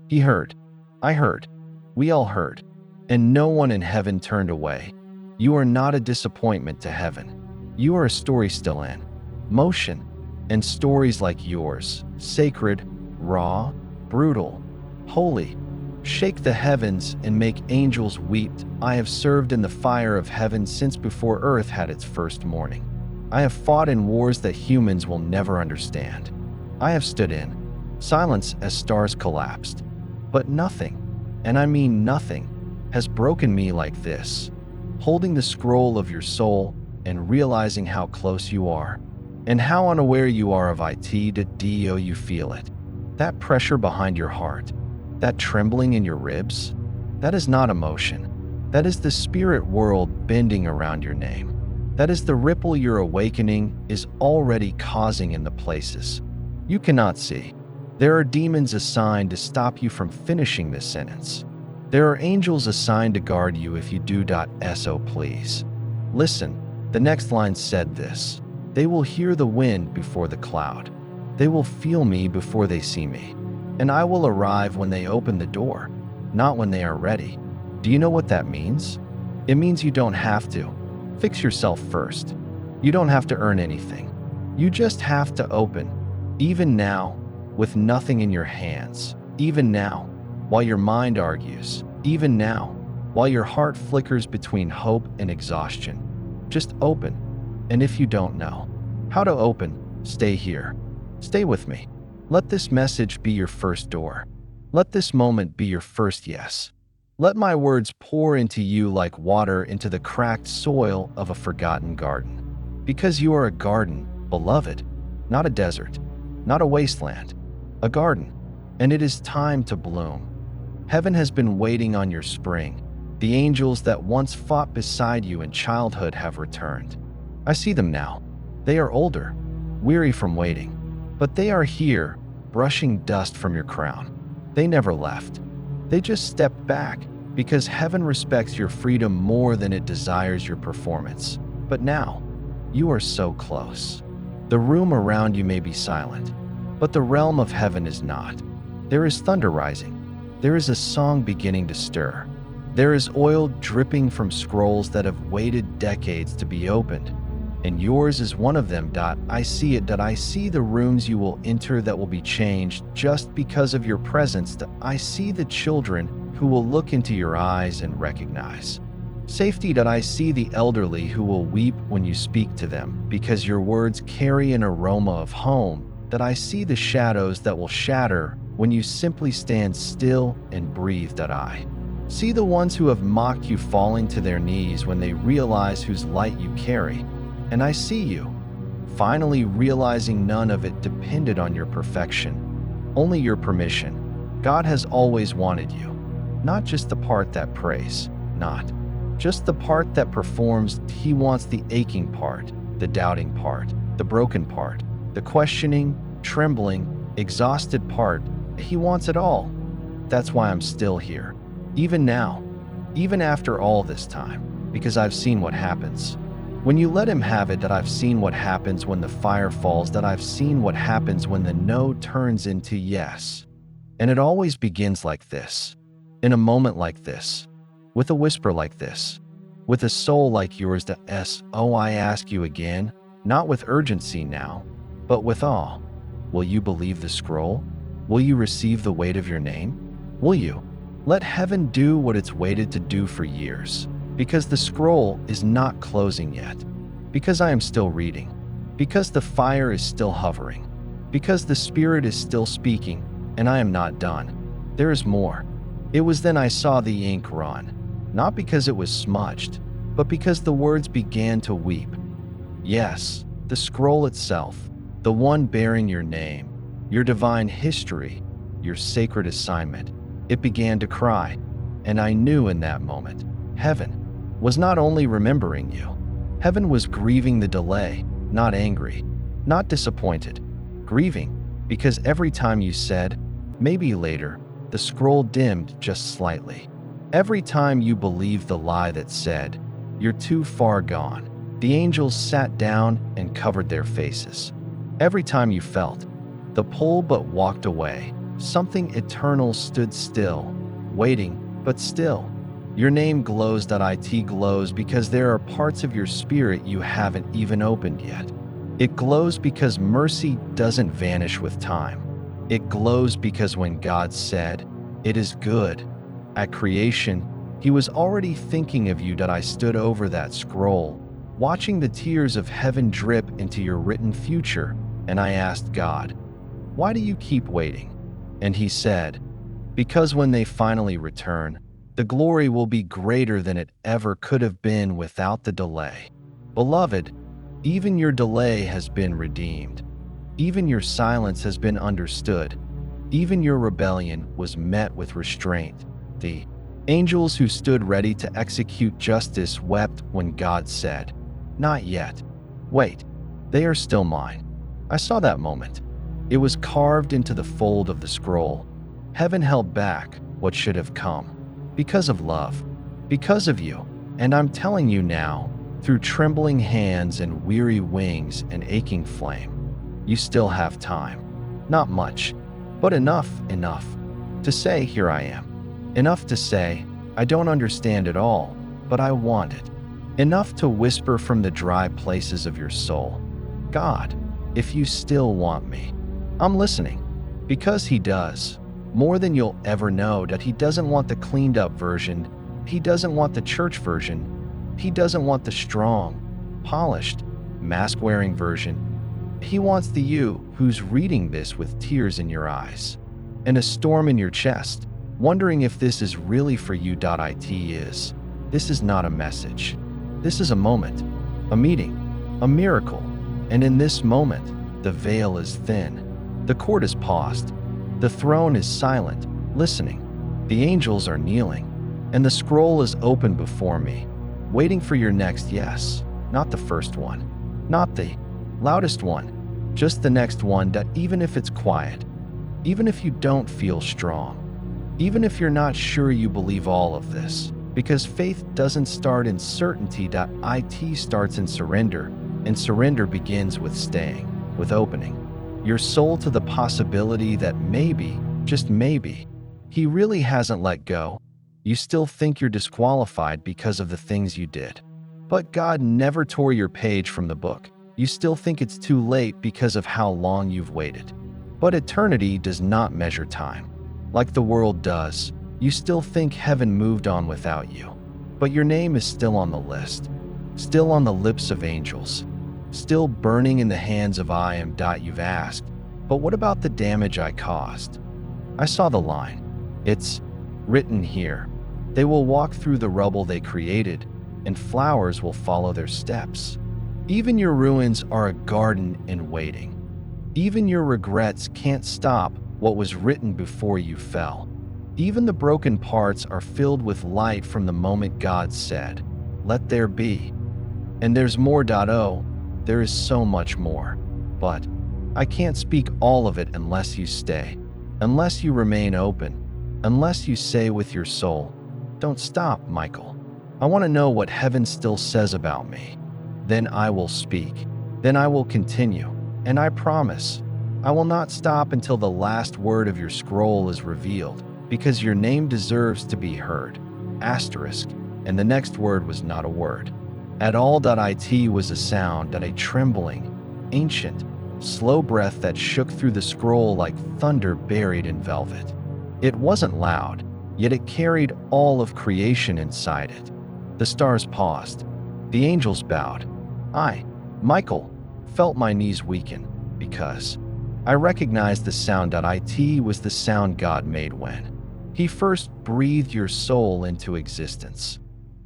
He heard. I heard. We all heard. And no one in heaven turned away. You are not a disappointment to heaven. You are a story still in motion. And stories like yours, sacred, raw, brutal, holy, shake the heavens and make angels weep. I have served in the fire of heaven since before earth had its first morning. I have fought in wars that humans will never understand. I have stood in silence as stars collapsed. But nothing, and I mean nothing, has broken me like this. Holding the scroll of your soul and realizing how close you are, and how unaware you are of it to do you feel it. That pressure behind your heart, that trembling in your ribs, that is not emotion. That is the spirit world bending around your name. That is the ripple your awakening is already causing in the places you cannot see. There are demons assigned to stop you from finishing this sentence. There are angels assigned to guard you if you do. So please. Listen, the next line said this. They will hear the wind before the cloud. They will feel me before they see me. And I will arrive when they open the door, not when they are ready. Do you know what that means? It means you don't have to. Fix yourself first. You don't have to earn anything. You just have to open. Even now, with nothing in your hands. Even now, while your mind argues. Even now, while your heart flickers between hope and exhaustion. Just open. And if you don't know how to open, stay here. Stay with me. Let this message be your first door. Let this moment be your first yes. Let my words pour into you like water into the cracked soil of a forgotten garden. Because you are a garden, beloved, not a desert, not a wasteland, a garden. And it is time to bloom. Heaven has been waiting on your spring. The angels that once fought beside you in childhood have returned. I see them now. They are older, weary from waiting. But they are here, brushing dust from your crown. They never left. They just stepped back because heaven respects your freedom more than it desires your performance. But now, you are so close. The room around you may be silent, but the realm of heaven is not. There is thunder rising. There is a song beginning to stir. There is oil dripping from scrolls that have waited decades to be opened. And yours is one of them. I see it. I see the rooms you will enter that will be changed just because of your presence. I see the children who will look into your eyes and recognize safety. I see the elderly who will weep when you speak to them because your words carry an aroma of home. That I see the shadows that will shatter when you simply stand still and breathe. I see the ones who have mocked you falling to their knees when they realize whose light you carry. And I see you, finally realizing none of it depended on your perfection, only your permission. God has always wanted you, not just the part that prays, not just the part that performs. He wants the aching part, the doubting part, the broken part, the questioning, trembling, exhausted part. He wants it all. That's why I'm still here, even now, even after all this time, because I've seen what happens when you let him have it. That I've seen what happens when the fire falls. That I've seen what happens when the no turns into yes. And it always begins like this, in a moment like this, with a whisper like this, with a soul like yours. Oh, I ask you again, not with urgency now, but with awe. Will you believe the scroll? Will you receive the weight of your name? Will you let heaven do what it's waited to do for years? Because the scroll is not closing yet. Because I am still reading. Because the fire is still hovering. Because the Spirit is still speaking, and I am not done. There is more. It was then I saw the ink run, not because it was smudged, but because the words began to weep. Yes, the scroll itself, the one bearing your name, your divine history, your sacred assignment, it began to cry, and I knew in that moment, heaven was not only remembering you, heaven was grieving the delay, not angry, not disappointed, grieving, because every time you said, maybe later, the scroll dimmed just slightly. Every time you believed the lie that said, you're too far gone, the angels sat down and covered their faces. Every time you felt the pull but walked away, something eternal stood still, waiting, but still. Your name glows.it glows because there are parts of your spirit you haven't even opened yet. It glows because mercy doesn't vanish with time. It glows because when God said, "It is good," at creation, He was already thinking of you. I stood over that scroll, watching the tears of heaven drip into your written future, and I asked God, "Why do you keep waiting?" And He said, "Because when they finally return, the glory will be greater than it ever could have been without the delay." Beloved, even your delay has been redeemed. Even your silence has been understood. Even your rebellion was met with restraint. The angels who stood ready to execute justice wept when God said, "Not yet. Wait, they are still mine." I saw that moment. It was carved into the fold of the scroll. Heaven held back what should have come. Because of love. Because of you. And I'm telling you now, through trembling hands and weary wings and aching flame, you still have time. Not much, but enough to say, "Here I am." Enough to say, "I don't understand it all, but I want it." Enough to whisper from the dry places of your soul, "God, if you still want me, I'm listening." Because He does. More than you'll ever know. That He doesn't want the cleaned up version. He doesn't want the church version. He doesn't want the strong, polished, mask-wearing version. He wants the you who's reading this with tears in your eyes and a storm in your chest, wondering if this is really for you. This is not a message. This is a moment, a meeting, a miracle. And in this moment, the veil is thin. The cord is paused. The throne is silent, listening. The angels are kneeling. And the scroll is open before me, waiting for your next yes. Not the first one. Not the loudest one. Just the next one. That even if it's quiet, even if you don't feel strong, even if you're not sure you believe all of this, because faith doesn't start in certainty. It starts in surrender, and surrender begins with staying, with opening your soul to the possibility that maybe, just maybe, He really hasn't let go. You still think you're disqualified because of the things you did. But God never tore your page from the book. You still think it's too late because of how long you've waited. But eternity does not measure time like the world does. You still think heaven moved on without you. But your name is still on the list, still on the lips of angels, still burning in the hands of I am. You've asked, but what about the damage I caused? I saw the line. It's written here. They will walk through the rubble they created, and flowers will follow their steps. Even your ruins are a garden in waiting. Even your regrets can't stop what was written before you fell. Even the broken parts are filled with light from the moment God said, "Let there be." And there's more. There is so much more. But I can't speak all of it unless you stay, unless you remain open, unless you say with your soul, "Don't stop, Michael. I want to know what heaven still says about me." Then I will speak. Then I will continue. And I promise, I will not stop until the last word of your scroll is revealed, because your name deserves to be heard. Asterisk. And the next word was not a word at all. It was a sound, a trembling, ancient, slow breath that shook through the scroll like thunder buried in velvet. It wasn't loud, yet it carried all of creation inside it. The stars paused. The angels bowed. I, Michael, felt my knees weaken, because I recognized the sound. It was the sound God made when He first breathed your soul into existence.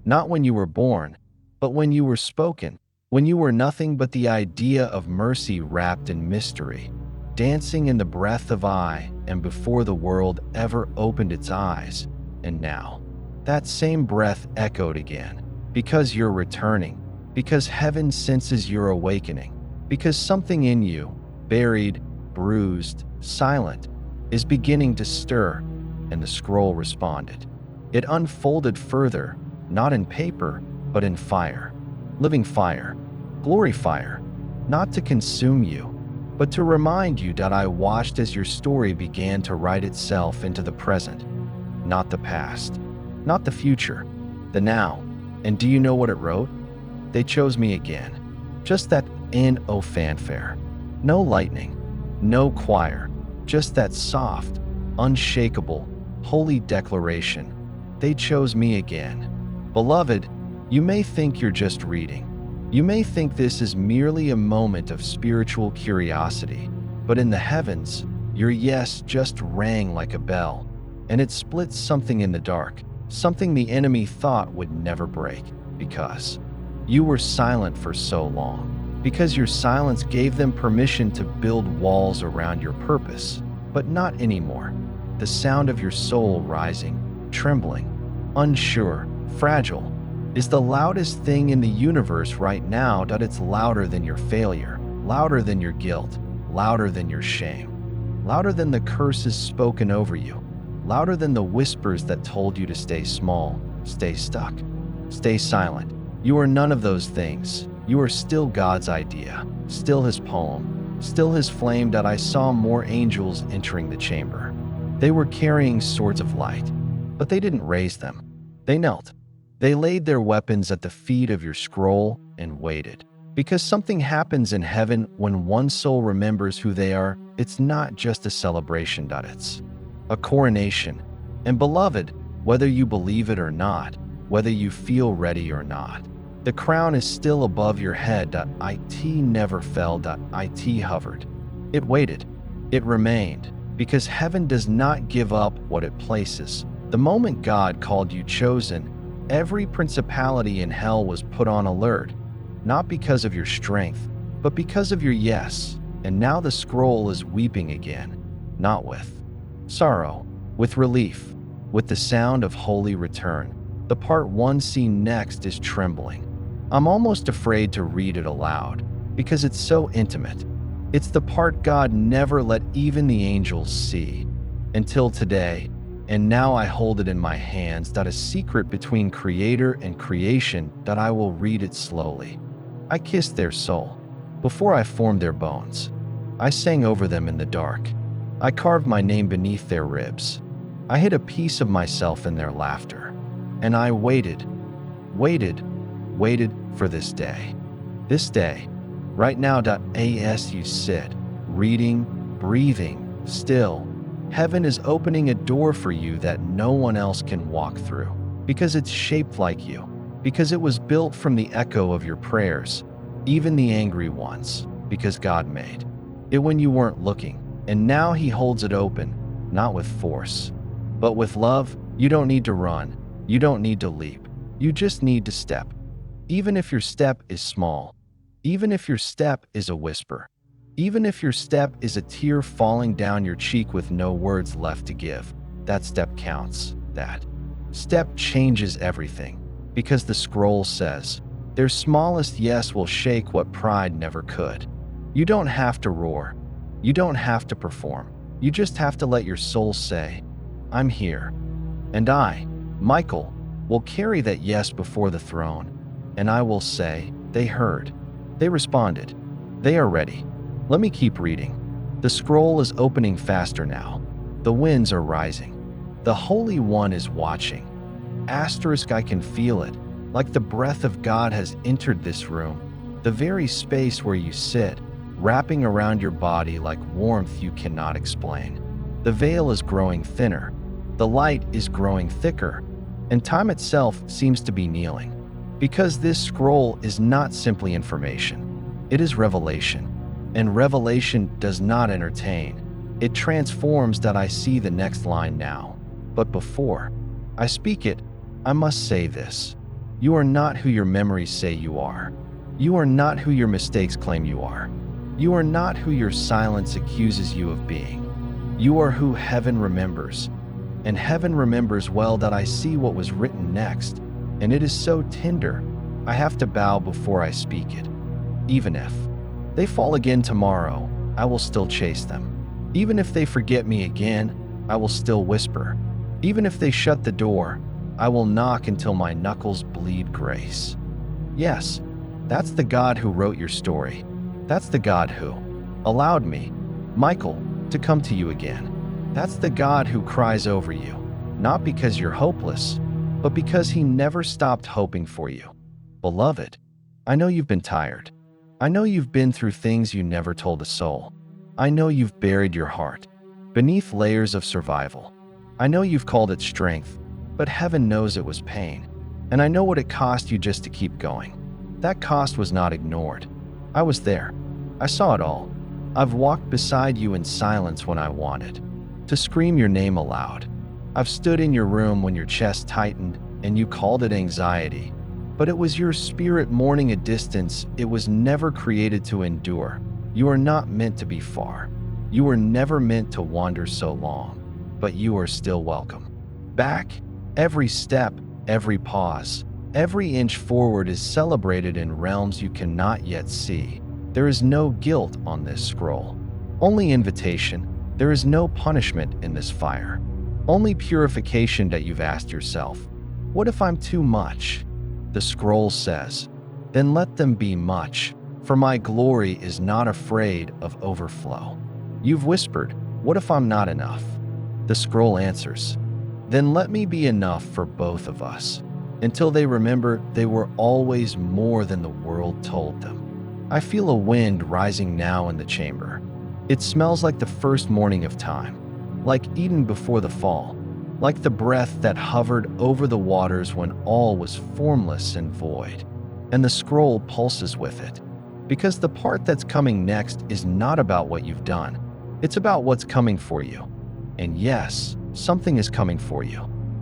Not when you were born, but when you were spoken, when you were nothing but the idea of mercy wrapped in mystery, dancing in the breath of I and before the world ever opened its eyes. And now, that same breath echoed again, because you're returning, because heaven senses your awakening, because something in you, buried, bruised, silent, is beginning to stir. And the scroll responded. It unfolded further, not in paper, but in fire, living fire, glory fire, not to consume you, but to remind you that I watched as your story began to write itself into the present, not the past, not the future, the now. And do you know what it wrote? They chose me again. Just that N-O fanfare. No lightning, no choir, just that soft, unshakable, holy declaration. They chose me again. Beloved, you may think you're just reading. You may think this is merely a moment of spiritual curiosity, but in the heavens, your yes just rang like a bell, and it split something in the dark, something the enemy thought would never break, because you were silent for so long, because your silence gave them permission to build walls around your purpose, but not anymore. The sound of your soul rising, trembling, unsure, fragile, is the loudest thing in the universe right now. That it's louder than your failure, louder than your guilt, louder than your shame, louder than the curses spoken over you, louder than the whispers that told you to stay small, stay stuck, stay silent. You are none of those things. You are still God's idea, still his poem, still his flame. That I saw more angels entering the chamber. They were carrying swords of light, but they didn't raise them. They knelt. They laid their weapons at the feet of your scroll and waited. Because something happens in heaven when one soul remembers who they are. It's not just a celebration, it's a coronation. And beloved, whether you believe it or not, whether you feel ready or not, the crown is still above your head. It never fell. It hovered. It waited. It remained. Because heaven does not give up what it places. The moment God called you chosen, every principality in hell was put on alert, not because of your strength, but because of your yes. And now the scroll is weeping again, not with sorrow, with relief, with the sound of holy return. The part one seen next is trembling. I'm almost afraid to read it aloud, because it's so intimate. It's the part God never let even the angels see, until today. And now I hold it in my hands. That a secret between creator and creation. That I will read it slowly. I kissed their soul before I formed their bones. I sang over them in the dark. I carved my name beneath their ribs. I hid a piece of myself in their laughter. And I waited, waited, waited for this day. This day, right now. As you sit, reading, breathing, still, heaven is opening a door for you that no one else can walk through, because it's shaped like you, because it was built from the echo of your prayers, even the angry ones, because God made it when you weren't looking, and now he holds it open, not with force, but with love. You don't need to run, you don't need to leap, you just need to step. Even if your step is small, even if your step is a whisper, even if your step is a tear falling down your cheek with no words left to give, that step counts. That step changes everything, because the scroll says, their smallest yes will shake what pride never could. You don't have to roar. You don't have to perform. You just have to let your soul say, I'm here. And I, Michael, will carry that yes before the throne, and I will say, they heard. They responded. They are ready. Let me keep reading. The scroll is opening faster now. The winds are rising. The Holy One is watching. I can feel it, like the breath of God has entered this room, the very space where you sit, wrapping around your body like warmth you cannot explain. The veil is growing thinner. The light is growing thicker, and time itself seems to be kneeling. Because this scroll is not simply information, it is revelation. And revelation does not entertain. It transforms. That I see the next line now. But before I speak it, I must say this. You are not who your memories say you are. You are not who your mistakes claim you are. You are not who your silence accuses you of being. You are who heaven remembers. And heaven remembers well that I see what was written next, and it is so tender, I have to bow before I speak it. Even if they fall again tomorrow, I will still chase them. Even if they forget me again, I will still whisper. Even if they shut the door, I will knock until my knuckles bleed grace. Yes, that's the God who wrote your story. That's the God who allowed me, Michael, to come to you again. That's the God who cries over you, not because you're hopeless, but because he never stopped hoping for you. Beloved, I know you've been tired. I know you've been through things you never told a soul. I know you've buried your heart beneath layers of survival. I know you've called it strength, but heaven knows it was pain. And I know what it cost you just to keep going. That cost was not ignored. I was there. I saw it all. I've walked beside you in silence when I wanted to scream your name aloud. I've stood in your room when your chest tightened and you called it anxiety. But it was your spirit mourning a distance it was never created to endure. You are not meant to be far. You were never meant to wander so long, but you are still welcome. Back, every step, every pause, every inch forward is celebrated in realms you cannot yet see. There is no guilt on this scroll, only invitation. There is no punishment in this fire, only purification that you've asked yourself. What if I'm too much? The scroll says, then let them be much, for my glory is not afraid of overflow. You've whispered, what if I'm not enough? The scroll answers, then let me be enough for both of us, until they remember they were always more than the world told them. I feel a wind rising now in the chamber. It smells like the first morning of time, like Eden before the fall, like the breath that hovered over the waters when all was formless and void. And the scroll pulses with it, because the part that's coming next is not about what you've done. It's about what's coming for you. And yes, something is coming for you,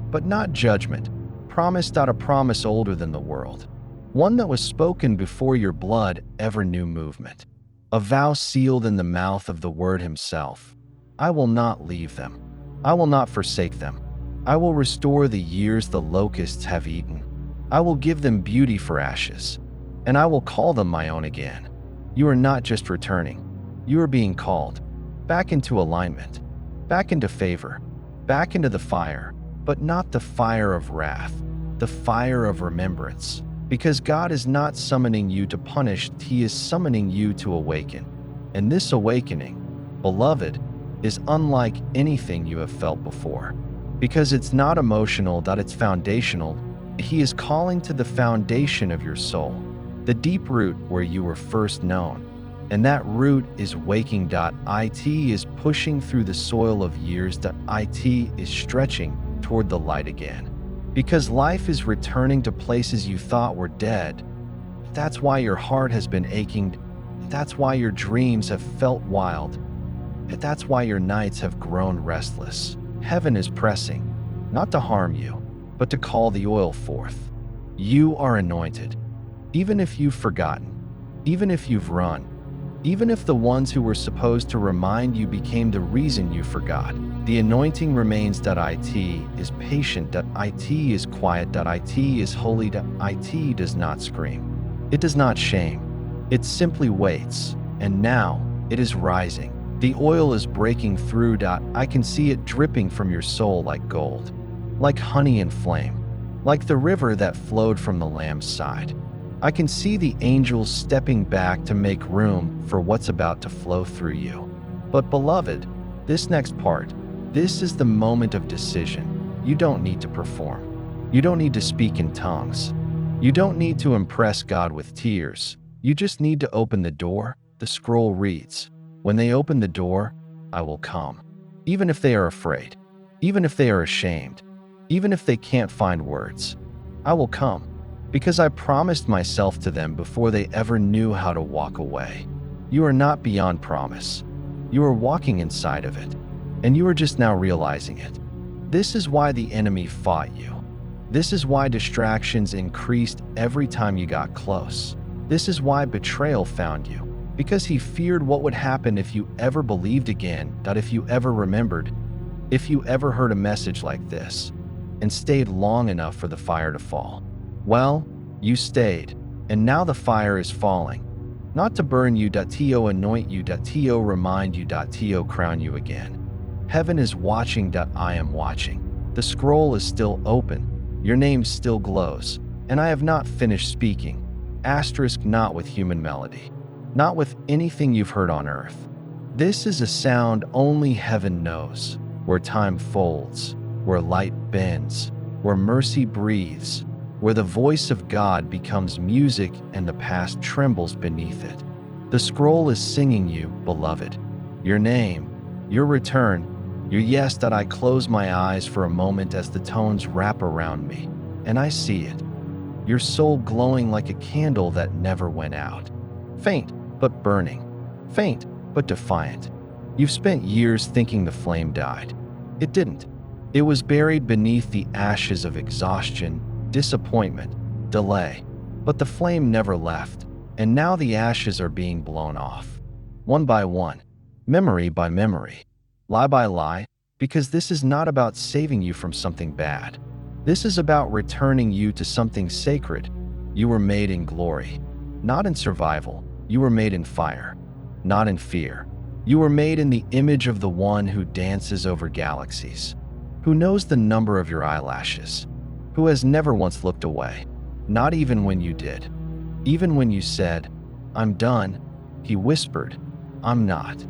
but not judgment, promised out a promise older than the world, one that was spoken before your blood ever knew movement, a vow sealed in the mouth of the Word himself. I will not leave them. I will not forsake them. I will restore the years the locusts have eaten. I will give them beauty for ashes, and I will call them my own again. You are not just returning. You are being called back into alignment, back into favor, back into the fire, but not the fire of wrath, the fire of remembrance. Because God is not summoning you to punish, he is summoning you to awaken. And this awakening, beloved, is unlike anything you have felt before. Because it's not emotional, that it's foundational. He is calling to the foundation of your soul, the deep root where you were first known. And that root is waking. It is pushing through the soil of years. It is stretching toward the light again. Because life is returning to places you thought were dead. That's why your heart has been aching. That's why your dreams have felt wild. That's why your nights have grown restless. Heaven is pressing, not to harm you, but to call the oil forth. You are anointed. Even if you've forgotten, even if you've run, even if the ones who were supposed to remind you became the reason you forgot, the anointing remains. It is patient. It is quiet. It is holy. It does not scream. It does not shame. It simply waits. And now it is rising. The oil is breaking through. I can see it dripping from your soul like gold, like honey and flame, like the river that flowed from the Lamb's side. I can see the angels stepping back to make room for what's about to flow through you. But beloved, this next part, this is the moment of decision. You don't need to perform. You don't need to speak in tongues. You don't need to impress God with tears. You just need to open the door. The scroll reads, when they open the door, I will come. Even if they are afraid, even if they are ashamed, even if they can't find words, I will come. Because I promised myself to them before they ever knew how to walk away. You are not beyond promise. You are walking inside of it, and you are just now realizing it. This is why the enemy fought you. This is why distractions increased every time you got close. This is why betrayal found you, because he feared what would happen if you ever believed again, if you ever remembered, if you ever heard a message like this, and stayed long enough for the fire to fall. Well, you stayed, and now the fire is falling. Not to burn you, to anoint you, to remind you, to crown you again. Heaven is watching, I am watching. The scroll is still open, your name still glows, and I have not finished speaking. Asterisk, not with human melody, not with anything you've heard on earth. This is a sound only heaven knows, where time folds, where light bends, where mercy breathes, where the voice of God becomes music and the past trembles beneath it. The scroll is singing you, beloved, your name, your return, your yes. That I close my eyes for a moment as the tones wrap around me, and I see it. Your soul glowing like a candle that never went out. Faint, but burning. Faint, but defiant. You've spent years thinking the flame died. It didn't. It was buried beneath the ashes of exhaustion, disappointment, delay. But the flame never left, and now the ashes are being blown off. One by one, memory by memory, lie by lie, because this is not about saving you from something bad. This is about returning you to something sacred. You were made in glory, not in survival. You were made in fire, not in fear. You were made in the image of the one who dances over galaxies, who knows the number of your eyelashes, who has never once looked away, not even when you did. Even when you said, "I'm done," he whispered, "I'm not."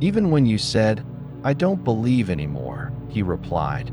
Even when you said, "I don't believe anymore," he replied,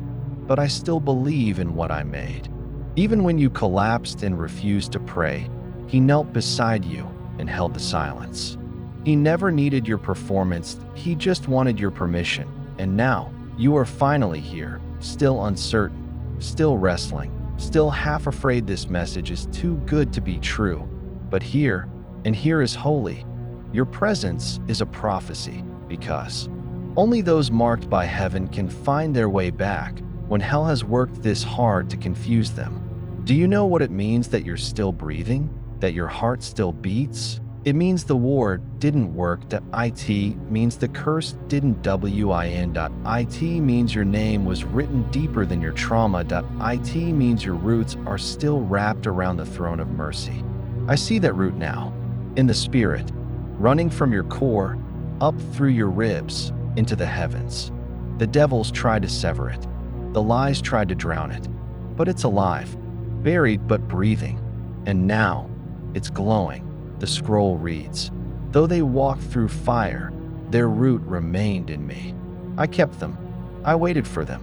"But I still believe in what I made." Even when you collapsed and refused to pray, he knelt beside you and held the silence. He never needed your performance, he just wanted your permission. And now, you are finally here, still uncertain, still wrestling, still half afraid this message is too good to be true. But here, and here is holy. Your presence is a prophecy, because only those marked by heaven can find their way back when hell has worked this hard to confuse them. Do you know what it means that you're still breathing? That your heart still beats? It means the war didn't work. It means the curse didn't win. It means your name was written deeper than your trauma. It means your roots are still wrapped around the throne of mercy. I see that root now, in the spirit, running from your core, up through your ribs, into the heavens. The devils tried to sever it. The lies tried to drown it. But it's alive, buried but breathing. And now, it's glowing. The scroll reads, "Though they walked through fire, their root remained in me. I kept them. I waited for them.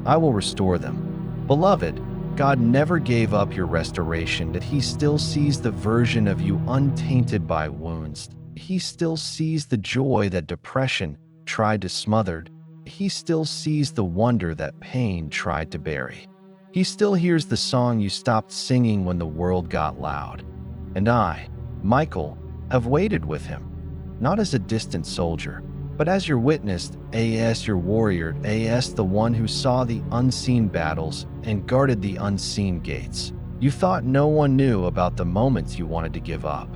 I will restore them." Beloved, God never gave up your restoration. That He still sees the version of you untainted by wounds. He still sees the joy that depression tried to smother. He still sees the wonder that pain tried to bury. He still hears the song you stopped singing when the world got loud. And I, Michael, have waited with him, not as a distant soldier, but as your witness, as your warrior, as the one who saw the unseen battles and guarded the unseen gates. You thought no one knew about the moments you wanted to give up.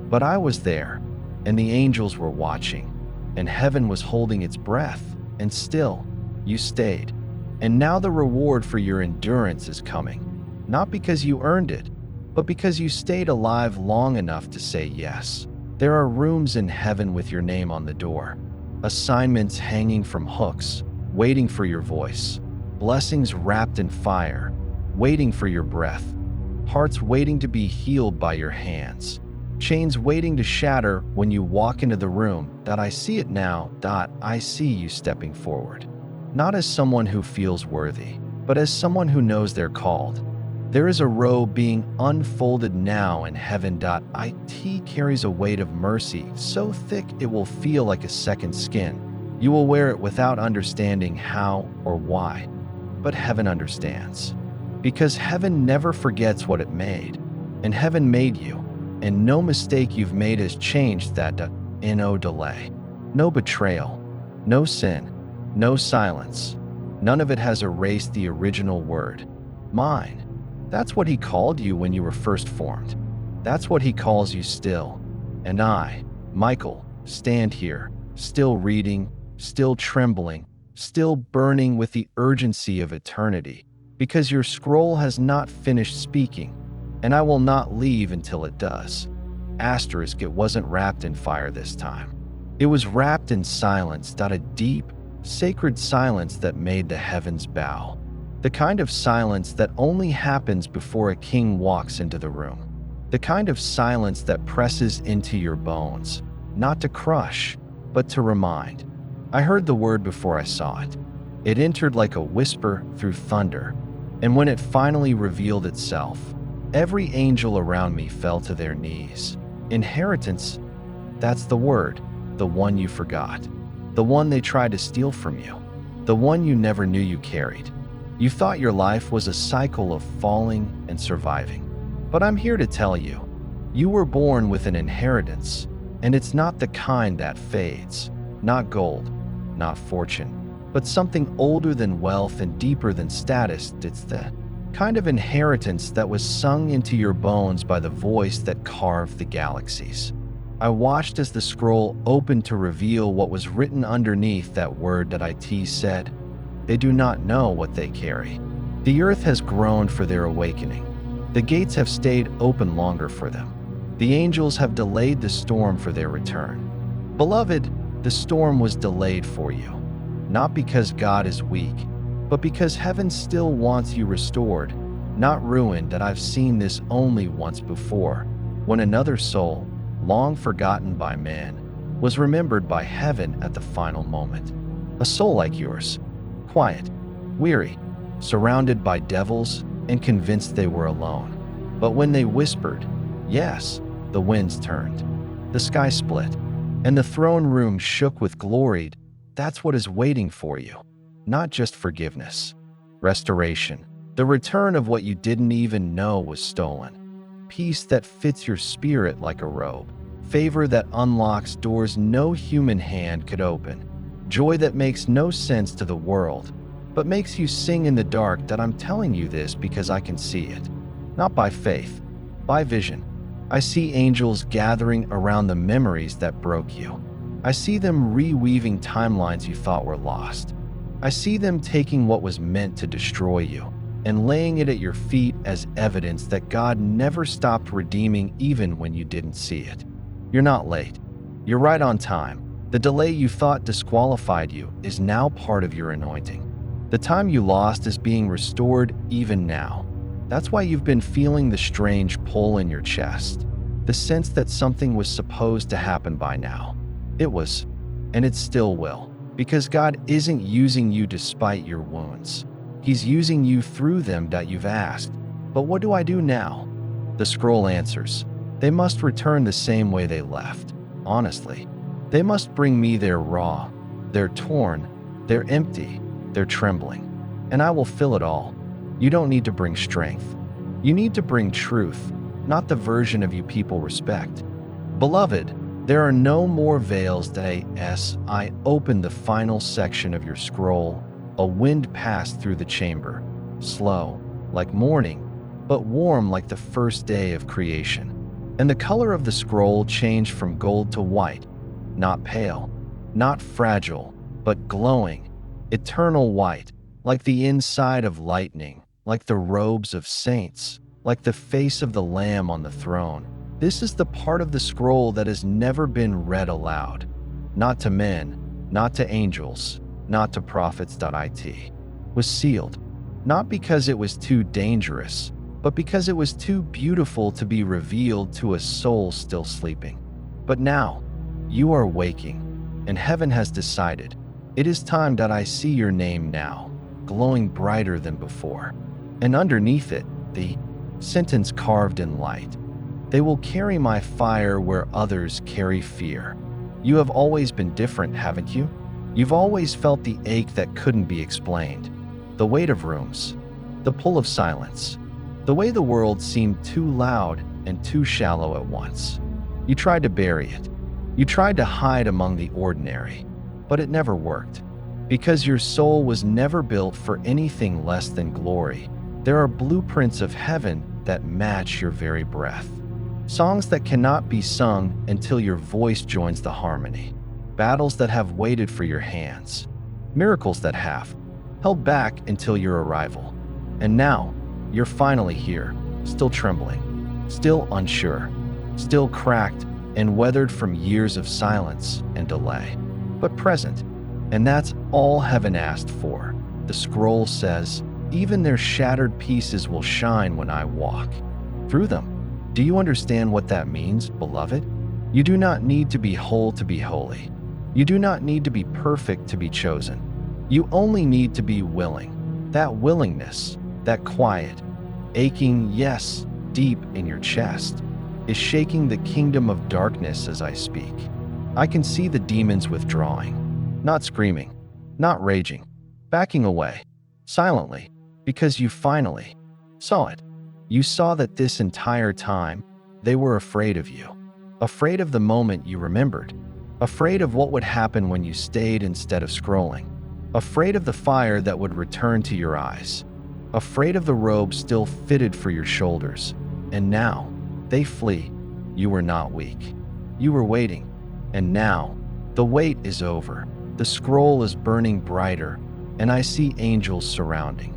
But I was there, and the angels were watching, and heaven was holding its breath, and still, you stayed. And now the reward for your endurance is coming, not because you earned it, but because you stayed alive long enough to say yes. There are rooms in heaven with your name on the door, assignments hanging from hooks, waiting for your voice, blessings wrapped in fire, waiting for your breath, hearts waiting to be healed by your hands, chains waiting to shatter when you walk into the room. I see it now. I see you stepping forward, not as someone who feels worthy, but as someone who knows they're called. There is a robe being unfolded now in heaven. It carries a weight of mercy so thick it will feel like a second skin. You will wear it without understanding how or why, but heaven understands. Because heaven never forgets what it made, and heaven made you, and no mistake you've made has changed that. No delay, no betrayal, no sin, no silence. None of it has erased the original word, mine. That's what he called you when you were first formed. That's what he calls you still. And I, Michael, stand here, still reading, still trembling, still burning with the urgency of eternity, because your scroll has not finished speaking, and I will not leave until it does. Asterisk, it wasn't wrapped in fire this time. It was wrapped in silence, a deep, sacred silence that made the heavens bow. The kind of silence that only happens before a king walks into the room. The kind of silence that presses into your bones, not to crush, but to remind. I heard the word before I saw it. It entered like a whisper through thunder, and when it finally revealed itself, every angel around me fell to their knees. Inheritance, that's the word, the one you forgot, the one they tried to steal from you, the one you never knew you carried. You thought your life was a cycle of falling and surviving. But I'm here to tell you, you were born with an inheritance, and it's not the kind that fades, not gold, not fortune, but something older than wealth and deeper than status. It's the kind of inheritance that was sung into your bones by the voice that carved the galaxies. I watched as the scroll opened to reveal what was written underneath that word that it said. They do not know what they carry. The earth has groaned for their awakening. The gates have stayed open longer for them. The angels have delayed the storm for their return. Beloved, the storm was delayed for you, not because God is weak, but because heaven still wants you restored, not ruined. That I've seen this only once before, when another soul, long forgotten by man, was remembered by heaven at the final moment. A soul like yours, quiet, weary, surrounded by devils, and convinced they were alone. But when they whispered, yes, the winds turned, the sky split, and the throne room shook with glory. That's what is waiting for you. Not just forgiveness, restoration, the return of what you didn't even know was stolen, peace that fits your spirit like a robe, favor that unlocks doors no human hand could open, joy that makes no sense to the world, but makes you sing in the dark. That I'm telling you this because I can see it, not by faith, by vision. I see angels gathering around the memories that broke you. I see them reweaving timelines you thought were lost. I see them taking what was meant to destroy you and laying it at your feet as evidence that God never stopped redeeming even when you didn't see it. You're not late. You're right on time. The delay you thought disqualified you is now part of your anointing. The time you lost is being restored even now. That's why you've been feeling the strange pull in your chest, the sense that something was supposed to happen by now. It was, and it still will, because God isn't using you despite your wounds. He's using you through them. That you've asked, but what do I do now? The scroll answers, they must return the same way they left, honestly. They must bring me their raw, they're torn, they're empty, they're trembling, and I will fill it all. You don't need to bring strength. You need to bring truth, not the version of you people respect. Beloved, there are no more veils. I opened the final section of your scroll. A wind passed through the chamber, slow, like morning, but warm like the first day of creation. And the color of the scroll changed from gold to white, not pale, not fragile, but glowing, eternal white, like the inside of lightning, like the robes of saints, like the face of the Lamb on the throne. This is the part of the scroll that has never been read aloud, not to men, not to angels, not to prophets. It was sealed, not because it was too dangerous, but because it was too beautiful to be revealed to a soul still sleeping. But now, you are waking, and heaven has decided. It is time. I see your name now, glowing brighter than before. And underneath it, the sentence carved in light. They will carry my fire where others carry fear. You have always been different, haven't you? You've always felt the ache that couldn't be explained, the weight of rooms, the pull of silence, the way the world seemed too loud and too shallow at once. You tried to bury it. You tried to hide among the ordinary, but it never worked, because your soul was never built for anything less than glory. There are blueprints of heaven that match your very breath. Songs that cannot be sung until your voice joins the harmony. Battles that have waited for your hands. Miracles that have held back until your arrival. And now, you're finally here, still trembling, still unsure, still cracked and weathered from years of silence and delay, but present. And that's all heaven asked for. The scroll says, even their shattered pieces will shine when I walk through them. Do you understand what that means, beloved? You do not need to be whole to be holy. You do not need to be perfect to be chosen. You only need to be willing. That willingness, that quiet, aching yes deep in your chest, is shaking the kingdom of darkness as I speak. I can see the demons withdrawing, not screaming, not raging, backing away, silently, because you finally saw it. You saw that this entire time, they were afraid of you, afraid of the moment you remembered, afraid of what would happen when you stayed instead of scrolling, afraid of the fire that would return to your eyes, afraid of the robe still fitted for your shoulders. And now, they flee. You were not weak. You were waiting. And now, the wait is over. The scroll is burning brighter, and I see angels surrounding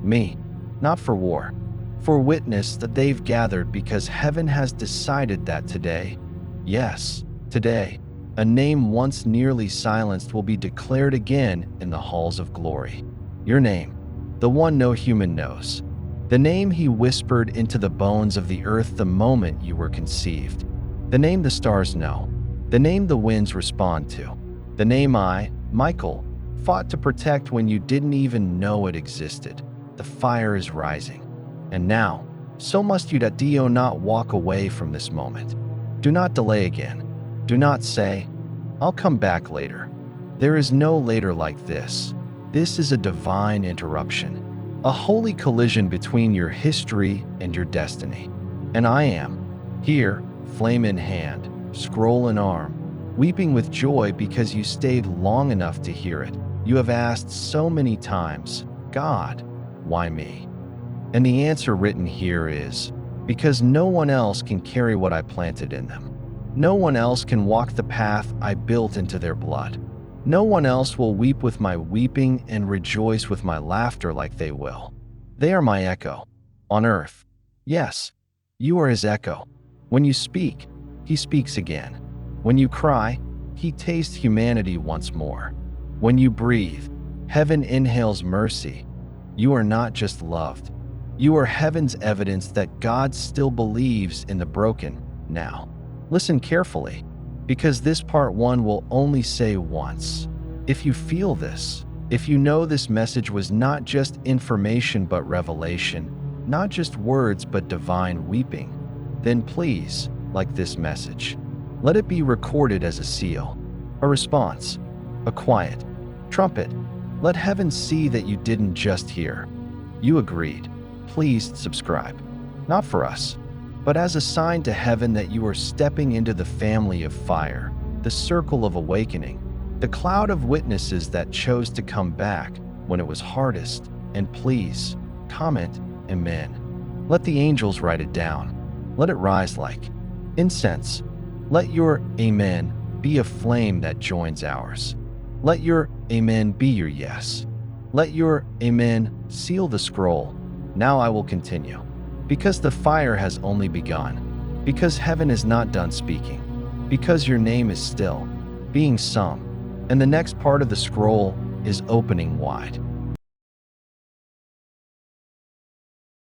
me, not for war, for witness that they've gathered because heaven has decided that today, yes, today, a name once nearly silenced will be declared again in the halls of glory. Your name, the one no human knows. The name he whispered into the bones of the earth the moment you were conceived. The name the stars know. The name the winds respond to. The name I, Michael, fought to protect when you didn't even know it existed. The fire is rising. And now, so must you that do not walk away from this moment. Do not delay again. Do not say, I'll come back later. There is no later like this. This is a divine interruption. A holy collision between your history and your destiny. And I am here, flame in hand, scroll in arm, weeping with joy because you stayed long enough to hear it. You have asked so many times, God, why me? And the answer written here is, because no one else can carry what I planted in them. No one else can walk the path I built into their blood. No one else will weep with my weeping and rejoice with my laughter like they will. They are my echo on earth. Yes, you are his echo. When you speak, he speaks again. When you cry, he tastes humanity once more. When you breathe, heaven inhales mercy. You are not just loved. You are heaven's evidence that God still believes in the broken now. Listen carefully, because this part 1 will only say once. If you feel this, if you know this message was not just information but revelation, not just words but divine weeping, then please, like this message, let it be recorded as a seal, a response, a quiet trumpet. Let heaven see that you didn't just hear. You agreed. Please subscribe. Not for us, but as a sign to heaven that you are stepping into the family of fire, the circle of awakening, the cloud of witnesses that chose to come back when it was hardest. And please, comment Amen. Let the angels write it down. Let it rise like incense. Let your Amen be a flame that joins ours. Let your Amen be your yes. Let your Amen seal the scroll. Now I will continue. Because the fire has only begun. Because heaven is not done speaking. Because your name is still being sung. And the next part of the scroll is opening wide.